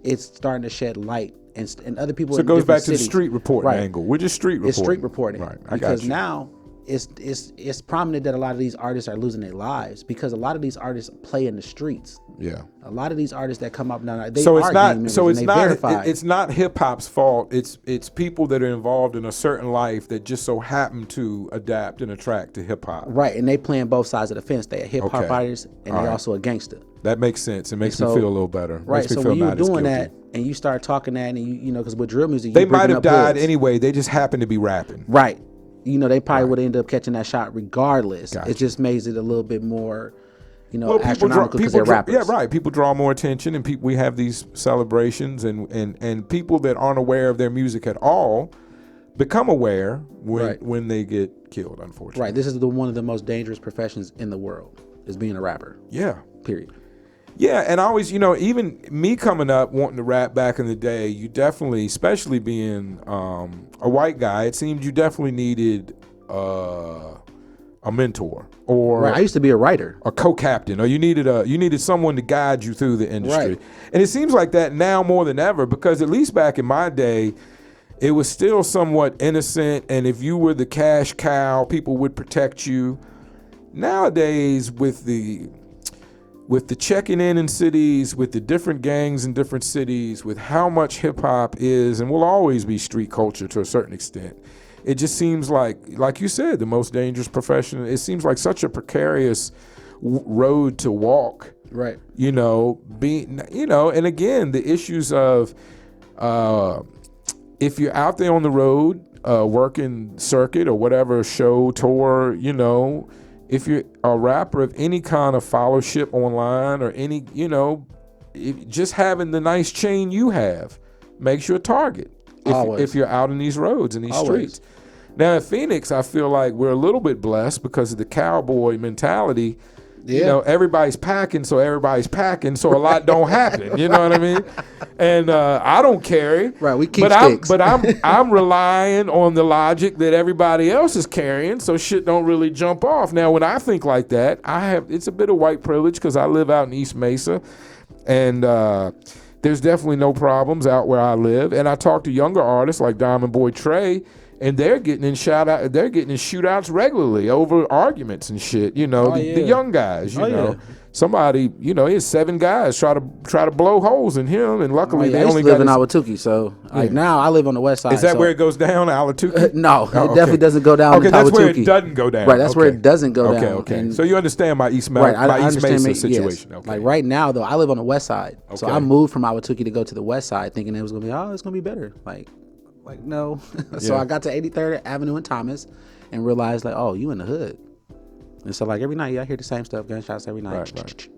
it's starting to shed light, and other people. So it in goes different back to the cities. street reporting Right. angle. We're just street reporting. It's street reporting. Right. I got Because you. now it's prominent that a lot of these artists are losing their lives because a lot of these artists play in the streets. Yeah. A lot of these artists that come up now, they So are it's gang not. members So and it's they not. verified. It's not hip hop's fault. It's people that are involved in a certain life that just so happen to adapt and attract to hip hop. Right, and they playing both sides of the fence. They are hip hop Okay. artists, and All they're right. also a gangster. That makes sense. It makes So- me feel a little better. Right, Makes me so feel when you're not as doing guilty. that, and you start talking that, and you know, because with drill music, They you might bringing have up died hoods. anyway. They just happened to be rapping. Right, they probably would end up catching that shot regardless. Gotcha. It just makes it a little bit more, Well, astronomical because they're rappers. Yeah, right. People draw more attention, and we have these celebrations, and people that aren't aware of their music at all become aware when they get killed. Unfortunately, Right. This is one of the most dangerous professions in the world, is being a rapper. Yeah. Period. Yeah, and I always, even me coming up wanting to rap back in the day, you definitely, especially being a white guy, it seemed you definitely needed a mentor or Right. I used to be a writer. a co-captain, or you needed someone to guide you through the industry. Right. And it seems like that now more than ever, because at least back in my day, it was still somewhat innocent, and if you were the cash cow, people would protect you. Nowadays, with the checking in cities, with the different gangs in different cities, with how much hip hop is and will always be street culture to a certain extent, it just seems like you said, the most dangerous profession. It seems like such a precarious road to walk. Right. And again, the issues of if you're out there on the road, working circuit or whatever show, tour, if you're a rapper of any kind of followership online or any, just having the nice chain you have makes you a target. If you're out in these roads and these streets. Now in Phoenix, I feel like we're a little bit blessed because of the cowboy mentality. you know, everybody's packing, so a lot don't happen. You know what I mean? And I don't carry. Right, we keep sticks. But I'm relying on the logic that everybody else is carrying, so shit don't really jump off. Now, when I think like that, it's a bit of white privilege because I live out in East Mesa, and there's definitely no problems out where I live. And I talk to younger artists like Diamond Boy Trey, and they're getting in shootouts regularly over arguments and shit. You know, the young guys. You know, somebody. You know, here's 7 guys try to blow holes in him, and luckily they only live in Ahwatukee. So like now I live on the west side. Is that where it goes down, Ahwatukee? No, it definitely doesn't go down. Okay, that's where it doesn't go down. Right, that's where it doesn't go down. Okay. And So you understand my East Mesa situation. Yes. Okay. Like right now though, I live on the west side. So Okay. I moved from Ahwatukee to go to the west side, thinking it was gonna be it's gonna be better. Like no. So I got to 83rd Avenue and Thomas and realized like, oh, you in the hood. And so like every night, I hear the same stuff, gunshots every night. Right.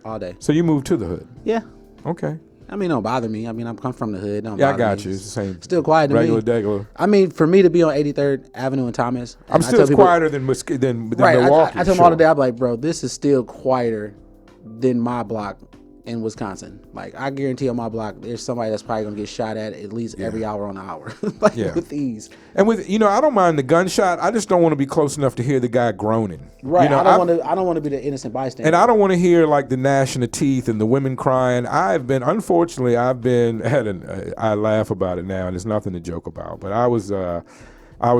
All day. So you moved to the hood. Yeah. Okay. I mean, it don't bother me. I mean, I'm come from the hood. Don't Yeah, I bother got me. you. It's the same. Still quiet to regular, me. Regular. I mean, for me to be on 83rd Avenue and Thomas, I'm still quieter than Milwaukee. I tell them all the day, I'm like, bro, this is still quieter than my block in Wisconsin. Like, I guarantee on my block, there's somebody that's probably gonna get shot at least every hour on the hour, with ease. And with I don't mind the gunshot. I just don't want to be close enough to hear the guy groaning. Right. You know, I don't want to be the innocent bystander. And I don't want to hear like the gnashing of teeth and the women crying. I laugh about it now, and it's nothing to joke about. But I was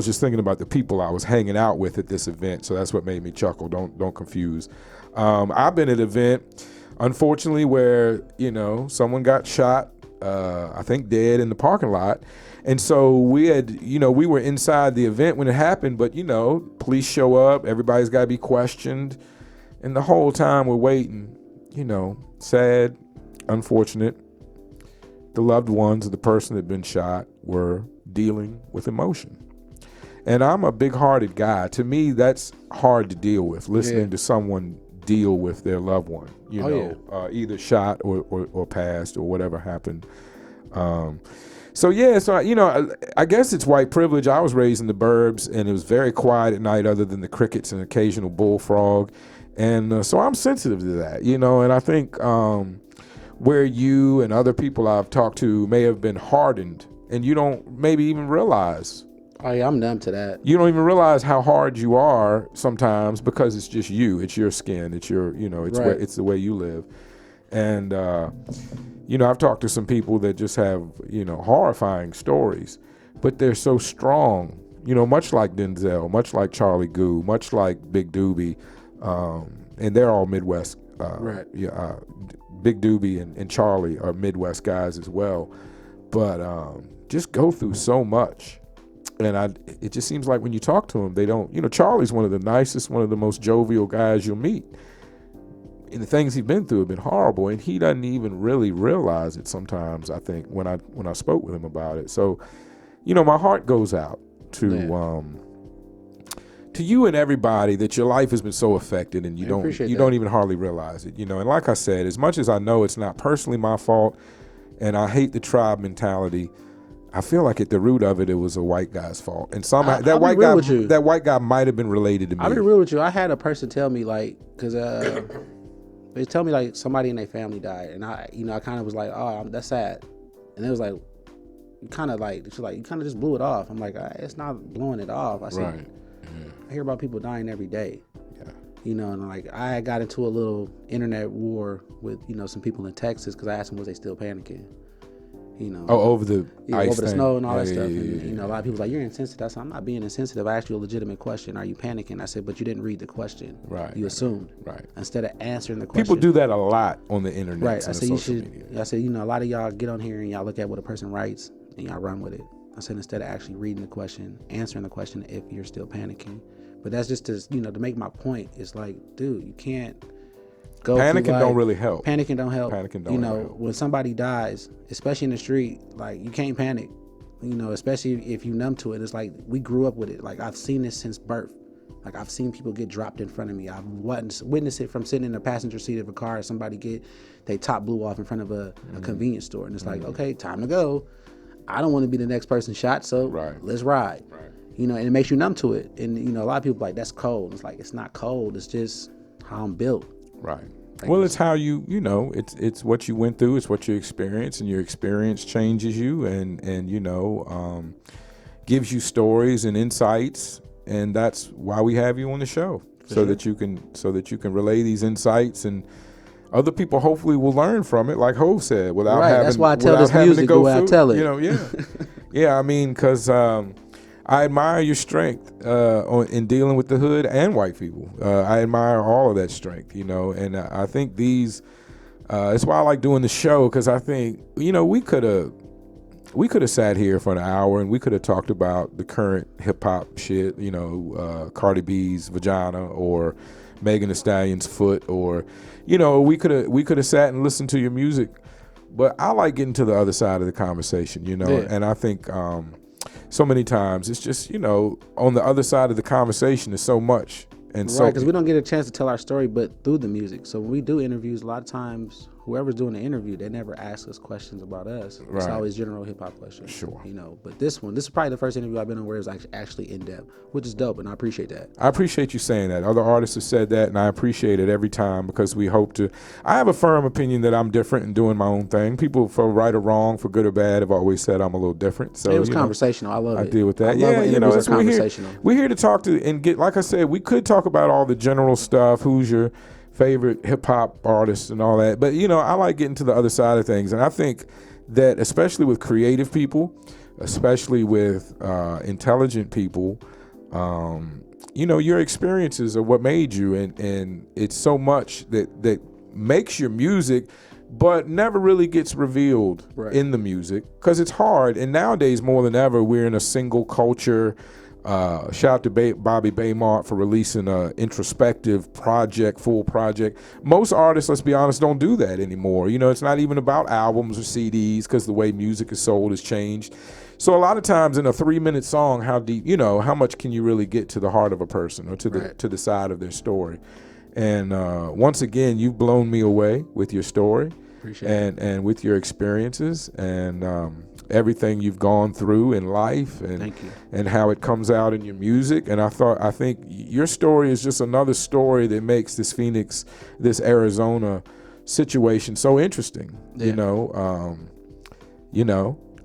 just thinking about the people I was hanging out with at this event, so that's what made me chuckle. Don't confuse. I've been at an event, unfortunately, where someone got shot, I think dead in the parking lot. And so we were inside the event when it happened, but police show up, everybody's got to be questioned, and the whole time we're waiting, sad, unfortunate. The loved ones of the person that had been shot were dealing with emotion. And I'm a big-hearted guy. To me, that's hard to deal with, listening to someone deal with their loved one, either shot or passed or whatever happened. I guess it's white privilege. I was raised in the burbs, and it was very quiet at night other than the crickets and occasional bullfrog. And so I'm sensitive to that, and I think where you and other people I've talked to may have been hardened, and you don't maybe even realize. Oh yeah, I'm numb to that. You don't even realize how hard you are sometimes because it's just you. It's your skin. It's your, it's the way you live. And, I've talked to some people that just have, horrifying stories, but they're so strong, much like Denzel, much like Charlie Goo, much like Big Doobie, and they're all Midwest. Big Doobie and Charlie are Midwest guys as well, but just go through so much. And it just seems like when you talk to them, they don't, Charlie's one of the nicest, one of the most jovial guys you'll meet. And the things he's been through have been horrible, and he doesn't even really realize it sometimes, I think, when I spoke with him about it. So, my heart goes out to you and everybody that your life has been so affected, and you don't even hardly realize it. And like I said, as much as I know it's not personally my fault, and I hate the tribe mentality, I feel like at the root of it was a white guy's fault, and somehow that white guy might have been related to me. I'll be real with you. I had a person tell me because they tell me somebody in their family died, and I kind of was like, oh, that's sad, and it was like, you kind of just blew it off. I'm like, it's not blowing it off. I said, I hear about people dying every day. Yeah. And I got into a little internet war with some people in Texas because I asked them was they still panicking. Over the ice over the thing. snow and all that stuff. And a lot of people like, you're insensitive. I said, I'm not being insensitive. I asked you a legitimate question. Are you panicking? I said, but you didn't read the question. Right. You assumed. Right. Instead of answering the question. People do that a lot on the internet. Right. I said you should. Media. I said, a lot of y'all get on here and y'all look at what a person writes and y'all run with it. I said, instead of actually reading the question, answering the question if you're still panicking. But that's just to make my point. It's like, dude, you can't go panicking don't really help. Panicking don't help. Panicking don't help. When somebody dies, especially in the street, you can't panic. Especially if you numb to it. It's like we grew up with it. I've seen this since birth. I've seen people get dropped in front of me. I've witnessed it from sitting in the passenger seat of a car. Somebody get their top blew off in front of a convenience store, and it's like, okay, time to go. I don't want to be the next person shot, so let's ride. Right. And it makes you numb to it. And a lot of people are like, that's cold. It's like, it's not cold. It's just how I'm built. Right. Well, it's how it's what you went through, it's what you experienced, and your experience changes you, and gives you stories and insights, and that's why we have you on the show, that you can relay these insights, and other people hopefully will learn from it, like Hov said, without having. That's why I tell this music the way I tell it. Yeah. I mean, because I admire your strength in dealing with the hood and white people. I admire all of that strength, and I think that's why I like doing the show, because I think, we could have sat here for an hour and we could have talked about the current hip hop shit, Cardi B's vagina or Megan Thee Stallion's foot, or, we could have sat and listened to your music. But I like getting to the other side of the conversation, and I think so many times it's just, on the other side of the conversation is so much. And right, because we don't get a chance to tell our story but through the music. So when we do interviews, a lot of times whoever's doing the interview, they never ask us questions about us. It's always general hip hop questions. Sure. But this is probably the first interview I've been on where it was actually in depth, which is dope, and I appreciate that. I appreciate you saying that. Other artists have said that, and I appreciate it every time, because we hope to. I have a firm opinion that I'm different and doing my own thing. People, for right or wrong, for good or bad, have always said I'm a little different. So it was conversational. I love it. I deal with that. It's conversational. We're here to talk to and get. Like I said, we could talk about all the general stuff. Who's your favorite hip hop artists and all that, but I like getting to the other side of things, and I think that especially with creative people, especially with intelligent people, your experiences are what made you, and it's so much that makes your music, but never really gets revealed in the music, because it's hard. And nowadays more than ever, we're in a single culture. Shout out to Bobby Baymont for releasing an introspective project, full project. Most artists, let's be honest, don't do that anymore. It's not even about albums or CDs, because the way music is sold has changed. So a lot of times in a 3-minute song, how deep, how much can you really get to the heart of a person or to the side of their story? And once again, you've blown me away with your story. Appreciate it. And with your experiences and everything you've gone through in life, and Thank you. And how it comes out in your music. And I think your story is just another story that makes this Arizona situation so interesting. Yeah.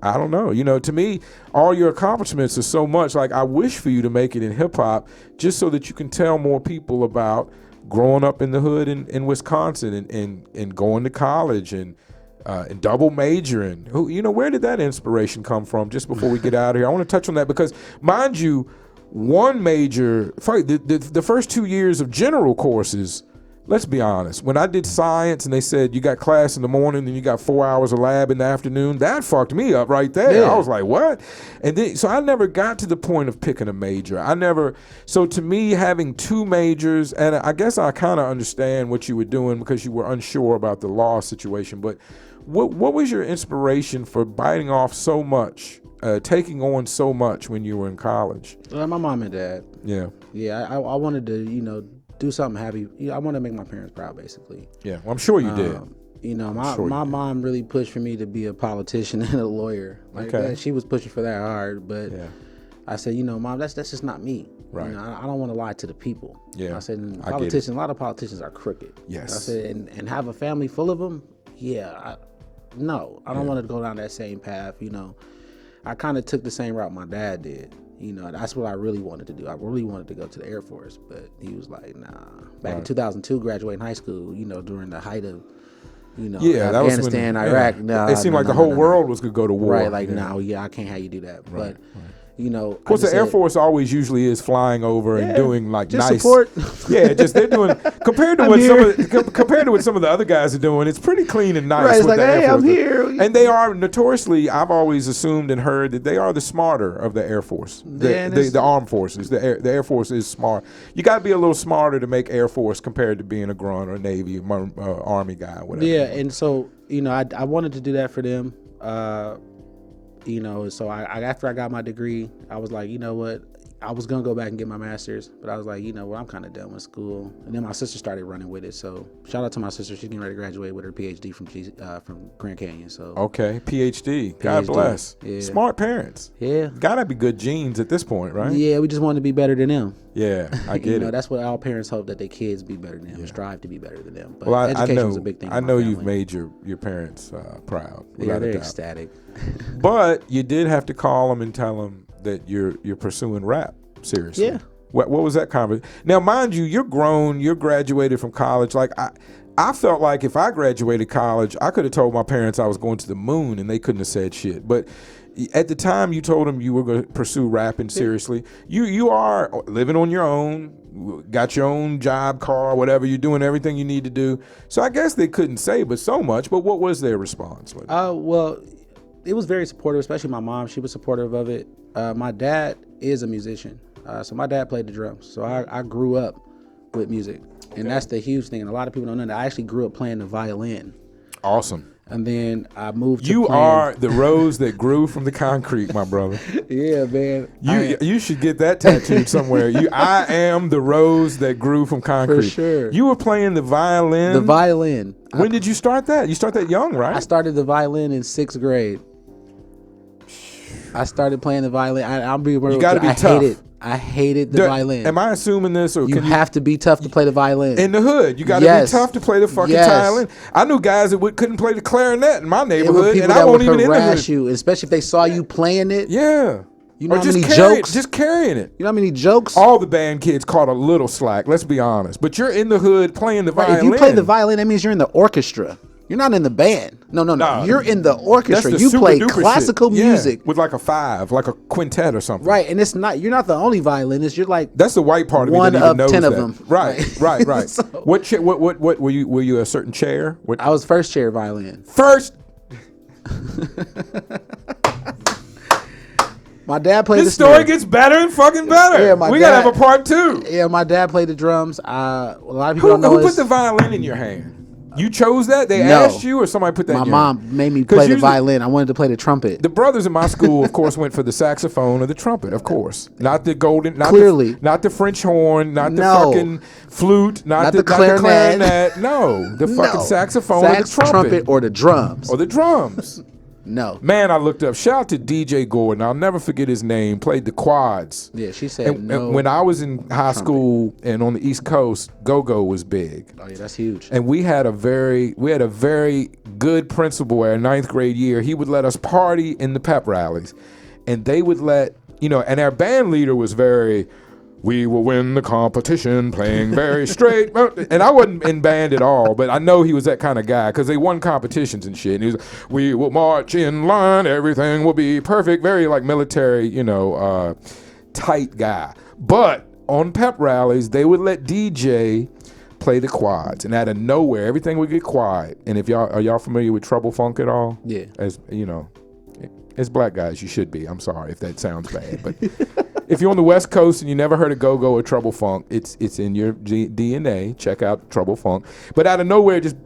I don't know. To me, all your accomplishments are so much. Like, I wish for you to make it in hip hop, just so that you can tell more people about growing up in the hood in Wisconsin, and going to college, and double majoring. Where did that inspiration come from? Just before we get out of here, I want to touch on that, because, mind you, one major, the first 2 years of general courses, let's be honest, when I did science and they said you got class in the morning and you got 4 hours of lab in the afternoon, that fucked me up right there. Yeah. I was like, what? And then, so I never got to the point of picking a major. So to me, having two majors, and I guess I kind of understand what you were doing because you were unsure about the law situation, but what was your inspiration for biting off so much, taking on so much when you were in college? My mom and dad. Yeah. Yeah, I wanted to, do something happy. I wanted to make my parents proud, basically. Yeah, well, I'm sure you did. My mom really pushed for me to be a politician and a lawyer. She was pushing for that hard, but I said, Mom, that's just not me. Right. I don't want to lie to the people. Yeah. I said, a lot of politicians are crooked. Yes. I said, and have a family full of them. Yeah. I don't want to go down that same path. I kind of took the same route my dad did. That's what I really wanted to do. I really wanted to go to the Air Force, but he was like, nah. Back in 2002, graduating high school, during the height of, Afghanistan, that was when, Iraq. Nah, it seemed like the whole world was going to go to war. Right, I can't have you do that. Right. But, of course, the Air Force always usually is flying over and doing like just nice support. Yeah, just they're doing compared to what some of the other guys are doing. It's pretty clean and nice. Right, it's with like, the Air Force. I'm here. And they are notoriously. I've always assumed and heard that they are the smarter of the Air Force, the armed forces. The Air Force is smart. You got to be a little smarter to make Air Force compared to being a grunt or Navy, Army guy, or whatever. Yeah, and so I wanted to do that for them. So I after I got my degree, I was like, you know what? I was gonna go back and get my master's, but I was like, you know what, I'm kind of done with school. And then my sister started running with it. So shout out to my sister. She's getting ready to graduate with her PhD from Grand Canyon. So Okay, PhD. God PhD. bless. Yeah. Smart parents. yeah, Gotta be good genes at this point, right? yeah, we just wanted to be better than them. Yeah, I get You know, it. that's what all parents hope, that their kids be better than them and strive to be better than them. But Well, I education know. was a big thing. I in my know you've family. made your parents proud. Yeah, without a they're doubt. ecstatic. But you did have to call them and tell them that you're pursuing rap seriously. Yeah. What was that conversation? Now, mind you, you're grown. You're graduated from college. Like I felt like if I graduated college, I could have told my parents I was going to the moon, and they couldn't have said shit. But at the time, you told them you were going to pursue rapping seriously. You are living on your own, got your own job, car, whatever. You're doing everything you need to do. So I guess they couldn't say but so much. But what was their response? Well, it was very supportive, especially my mom. She was supportive of it. My dad is a musician. So my dad played the drums. So I grew up with music. And that's the huge thing. And a lot of people don't know that I actually grew up playing the violin. Awesome. And then I moved to You playing. are the rose that grew from the concrete, my brother. Yeah, man. You should get that tattooed somewhere. I am the rose that grew from concrete. For sure. You were playing the violin. The violin. When did you start that? You start that young, right? I started the violin in 6th grade. I started playing the violin. I'll be real. You gotta be tough. I hated the violin. Am I assuming this, or You have to be tough to play the violin. in the hood? You got to Yes. be tough to play the fucking Yes. violin. I knew guys that couldn't play the clarinet in my It were neighborhood, people and I that won't would even in the harass hood. you, especially if they saw you playing it. Yeah. You know Or how just many carrying- jokes? Just carrying it. You know how many jokes? All the band kids caught a little slack. Let's be honest. But you're in the hood playing the Right, violin. if you play the violin, that means you're in the orchestra. You're not in the band. No. Nah. You're in the That's orchestra. the You super play duper classical shit. Yeah, music. with like a 5, like a quintet or something. Right, and you're not the only violinist. You're like That's the white part of me one that even of knows 10 of that. them. Right. So- What were you? Were you a certain chair? What I was first chair violin. first? My dad played This the story snare. gets better and fucking better. Yeah, my we gotta dad- have a part 2. Yeah, my dad played the drums. A lot of people Who don't know put this. the violin in your hand? You chose that? They No. asked you, or somebody put that My in your mom hand? made me 'Cause play the usually- violin. I wanted to play the trumpet. The brothers in my school, of course, went for the saxophone or the trumpet, of course. Not the golden, not Clearly. not the French horn, not the No. fucking flute, not the clarinet. No, the fucking No. saxophone Sax, or the trumpet. or the drums. Or the drums. No. Man, I looked up. Shout out to DJ Gordon. I'll never forget his name. Played the quads. Yeah, she said And no. when I was in high school and on the East Coast, go-go was big. Oh yeah, that's huge. And we had a very good principal our 9th grade year. He would let us party in the pep rallies, and they would let and our band leader was we will win the competition playing very straight. And I wasn't in band at all, but I know he was that kind of guy because they won competitions and shit. And he was, we will march in line, everything will be perfect. Very like military, tight guy. But on pep rallies, they would let DJ play the quads, and out of nowhere, everything would get quiet. And if are y'all familiar with Trouble Funk at all? Yeah. As as black guys, you should be. I'm sorry if that sounds bad, but if you're on the West Coast and you never heard of go-go or Trouble Funk, it's in your DNA. Check out Trouble Funk. But out of nowhere, just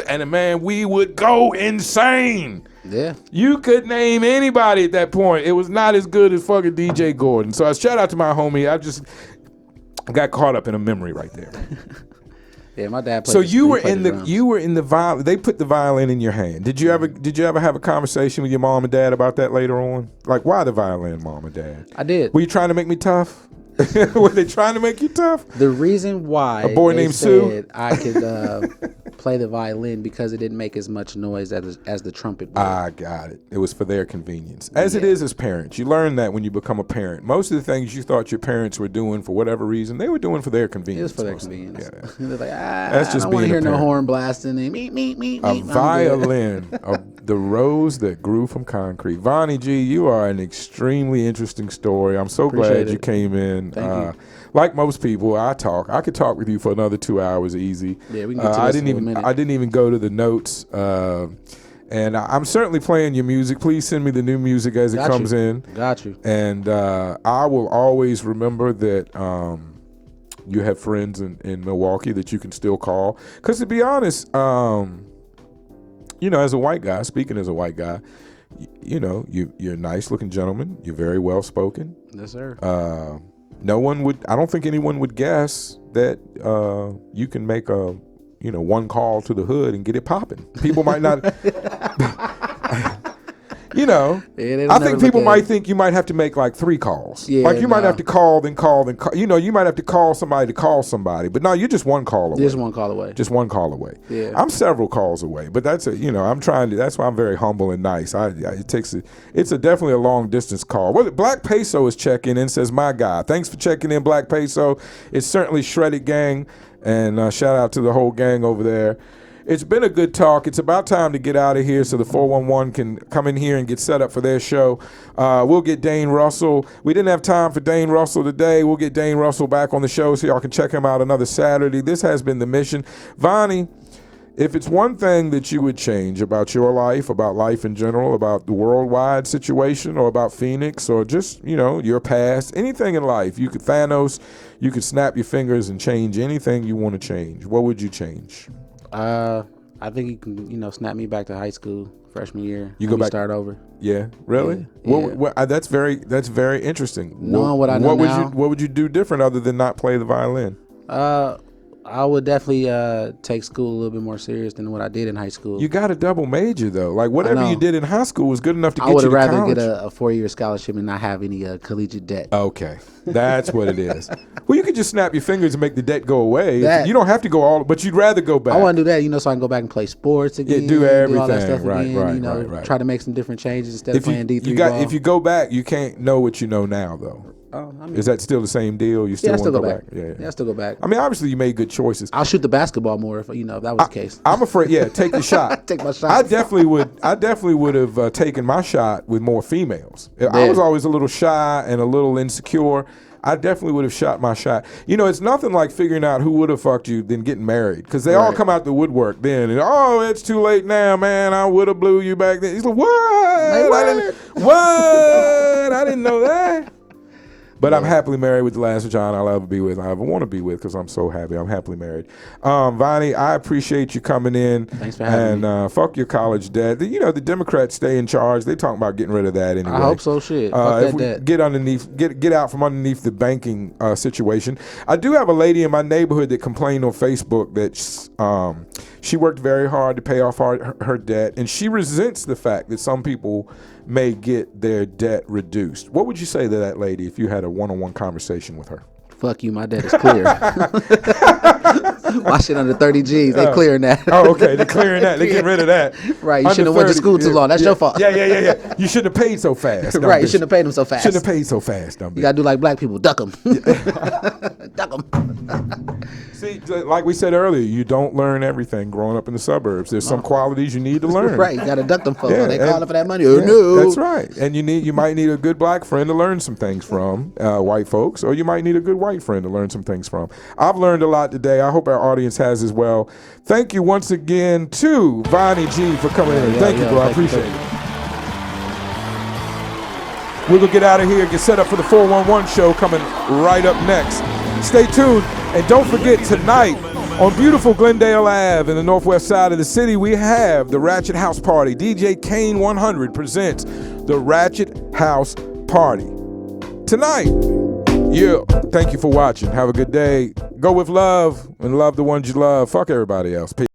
and man, we would go insane. Yeah. You could name anybody at that point. It was not as good as fucking DJ Gordon. So I shout out to my homie. I just got caught up in a memory right there. Yeah, my dad played So the- you he were played in the the drums. violin. They put the violin in your hand. Did you ever have a conversation with your mom and dad about that later on? Like, why the violin, mom and dad? I did. Were you trying to make me tough? Were they trying to make you tough? The reason why A boy they named Sue? said I could play the violin because it didn't make as much noise as the trumpet would. I got it. It was for their convenience. As it is as parents. You learn that when you become a parent. Most of the things you thought your parents were doing for whatever reason, they were doing for their It convenience. was for their mostly. convenience. Yeah. They're like, That's just I don't want to being a hear no parent. horn blasting and meet. A I'm good. violin, the rose that grew from concrete. Vonni G, you are an extremely interesting story. I'm so glad Appreciate you it. came in. Thank you. Like most people, I could talk with you for another 2 hours easy. Yeah, we can get to I this in didn't a even minute. I didn't even go to the notes. And I'm certainly playing your music. Please send me the new music as it Got comes you. in. Got you. And I will always remember that you have friends in Milwaukee that you can still call. Because to be honest, as a white guy, speaking as a white guy, you know, you're a nice looking gentleman. You're very well spoken. Yes, sir. I don't think anyone would guess that you can make one call to the hood and get it popping. People might not. I think people might think you might have to make like 3 calls. Yeah, like you might have to call, then call, then call. You might have to call somebody to call somebody. But no, you're just 1 call away. Just 1 call away. Just 1 call away. Yeah. I'm several calls away, but that's I'm trying to. That's why I'm very humble and nice. It's definitely a long distance call. Well, Black Peso is checking in. Says, my guy, thanks for checking in, Black Peso. It's certainly Shredded Gang, and shout out to the whole gang over there. It's been a good talk. It's about time to get out of here so the 411 can come in here and get set up for their show. We'll get Dane Russell. We didn't have time for Dane Russell today. We'll get Dane Russell back on the show so y'all can check him out another Saturday. This has been The Mission. Vonni, if it's one thing that you would change about your life, about life in general, about the worldwide situation, or about Phoenix, or just, your past, anything in life, you could snap your fingers and change anything you want to change. What would you change? I think you can, snap me back to high school freshman year. You go back, start over. Yeah, really? Yeah. That's very interesting. Knowing what I know now. What would you do different other than not play the violin? I would definitely take school a little bit more serious than what I did in high school. You got a double major though. Like whatever you did in high school was good enough to get you to college. I would rather get a 4-year scholarship and not have any collegiate debt. Okay, that's what it is. Well, you could just snap your fingers and make the debt go away. You don't have to go but you'd rather go back. I want to do that, so I can go back and play sports again. Yeah, do everything. Do all that stuff right, again. Right. Try to make some different changes instead of playing D3 ball. If you go back, you can't know what you know now though. Is that still the same deal? You still want to go back? Yeah, I still go back. I mean, obviously you made good choices. I'll shoot the basketball more if that was the case. I'm afraid. Yeah, take the shot. Take my shot. I definitely would have taken my shot with more females. Yeah. I was always a little shy and a little insecure. I definitely would have shot my shot. It's nothing like figuring out who would have fucked you than getting married, because they all come out the woodwork then. And, it's too late now, man. I would have blew you back then. He's like, what? What? I didn't know that. But I'm happily married with the last John I'll ever be with. I ever want to be with, because I'm so happy. I'm happily married. Vonni, I appreciate you coming in. Thanks for having me. And fuck your college debt. The Democrats stay in charge. They talking about getting rid of that anyway. I hope so. Shit. Fuck if that debt. Get out from underneath the banking situation. I do have a lady in my neighborhood that complained on Facebook that she worked very hard to pay off her debt, and she resents the fact that some people may get their debt reduced. What would you say to that lady if you had a one-on-one conversation with her? Fuck you, my debt is clear. My shit under 30 G's. They clearing that. Oh, okay. They're clearing that. They get rid of that. Right. You shouldn't have went to school too long. That's your fault. Yeah. You shouldn't have paid so fast. Right. You shouldn't have paid them so fast. Shouldn't have paid so fast. You got to do like black people. Duck them. Duck them. See, like we said earlier, you don't learn everything growing up in the suburbs. There's some qualities you need to learn. Right. You got to duck them folks. They calling for that money. Oh, no. That's right. And you might need a good black friend to learn some things from, white folks, or you might need a good white friend to learn some things from. I've learned a lot today. I hope our audience has as well. Thank you once again to Vonni G for coming in. Thank you, bro. I appreciate it. We're going to get out of here, get set up for the 411 show coming right up next. Stay tuned. And don't forget, tonight on beautiful Glendale Ave in the northwest side of the city, we have the Ratchet House Party. DJ Kane 100 presents the Ratchet House Party. Tonight. Yeah. Thank you for watching. Have a good day. Go with love and love the ones you love. Fuck everybody else. Peace.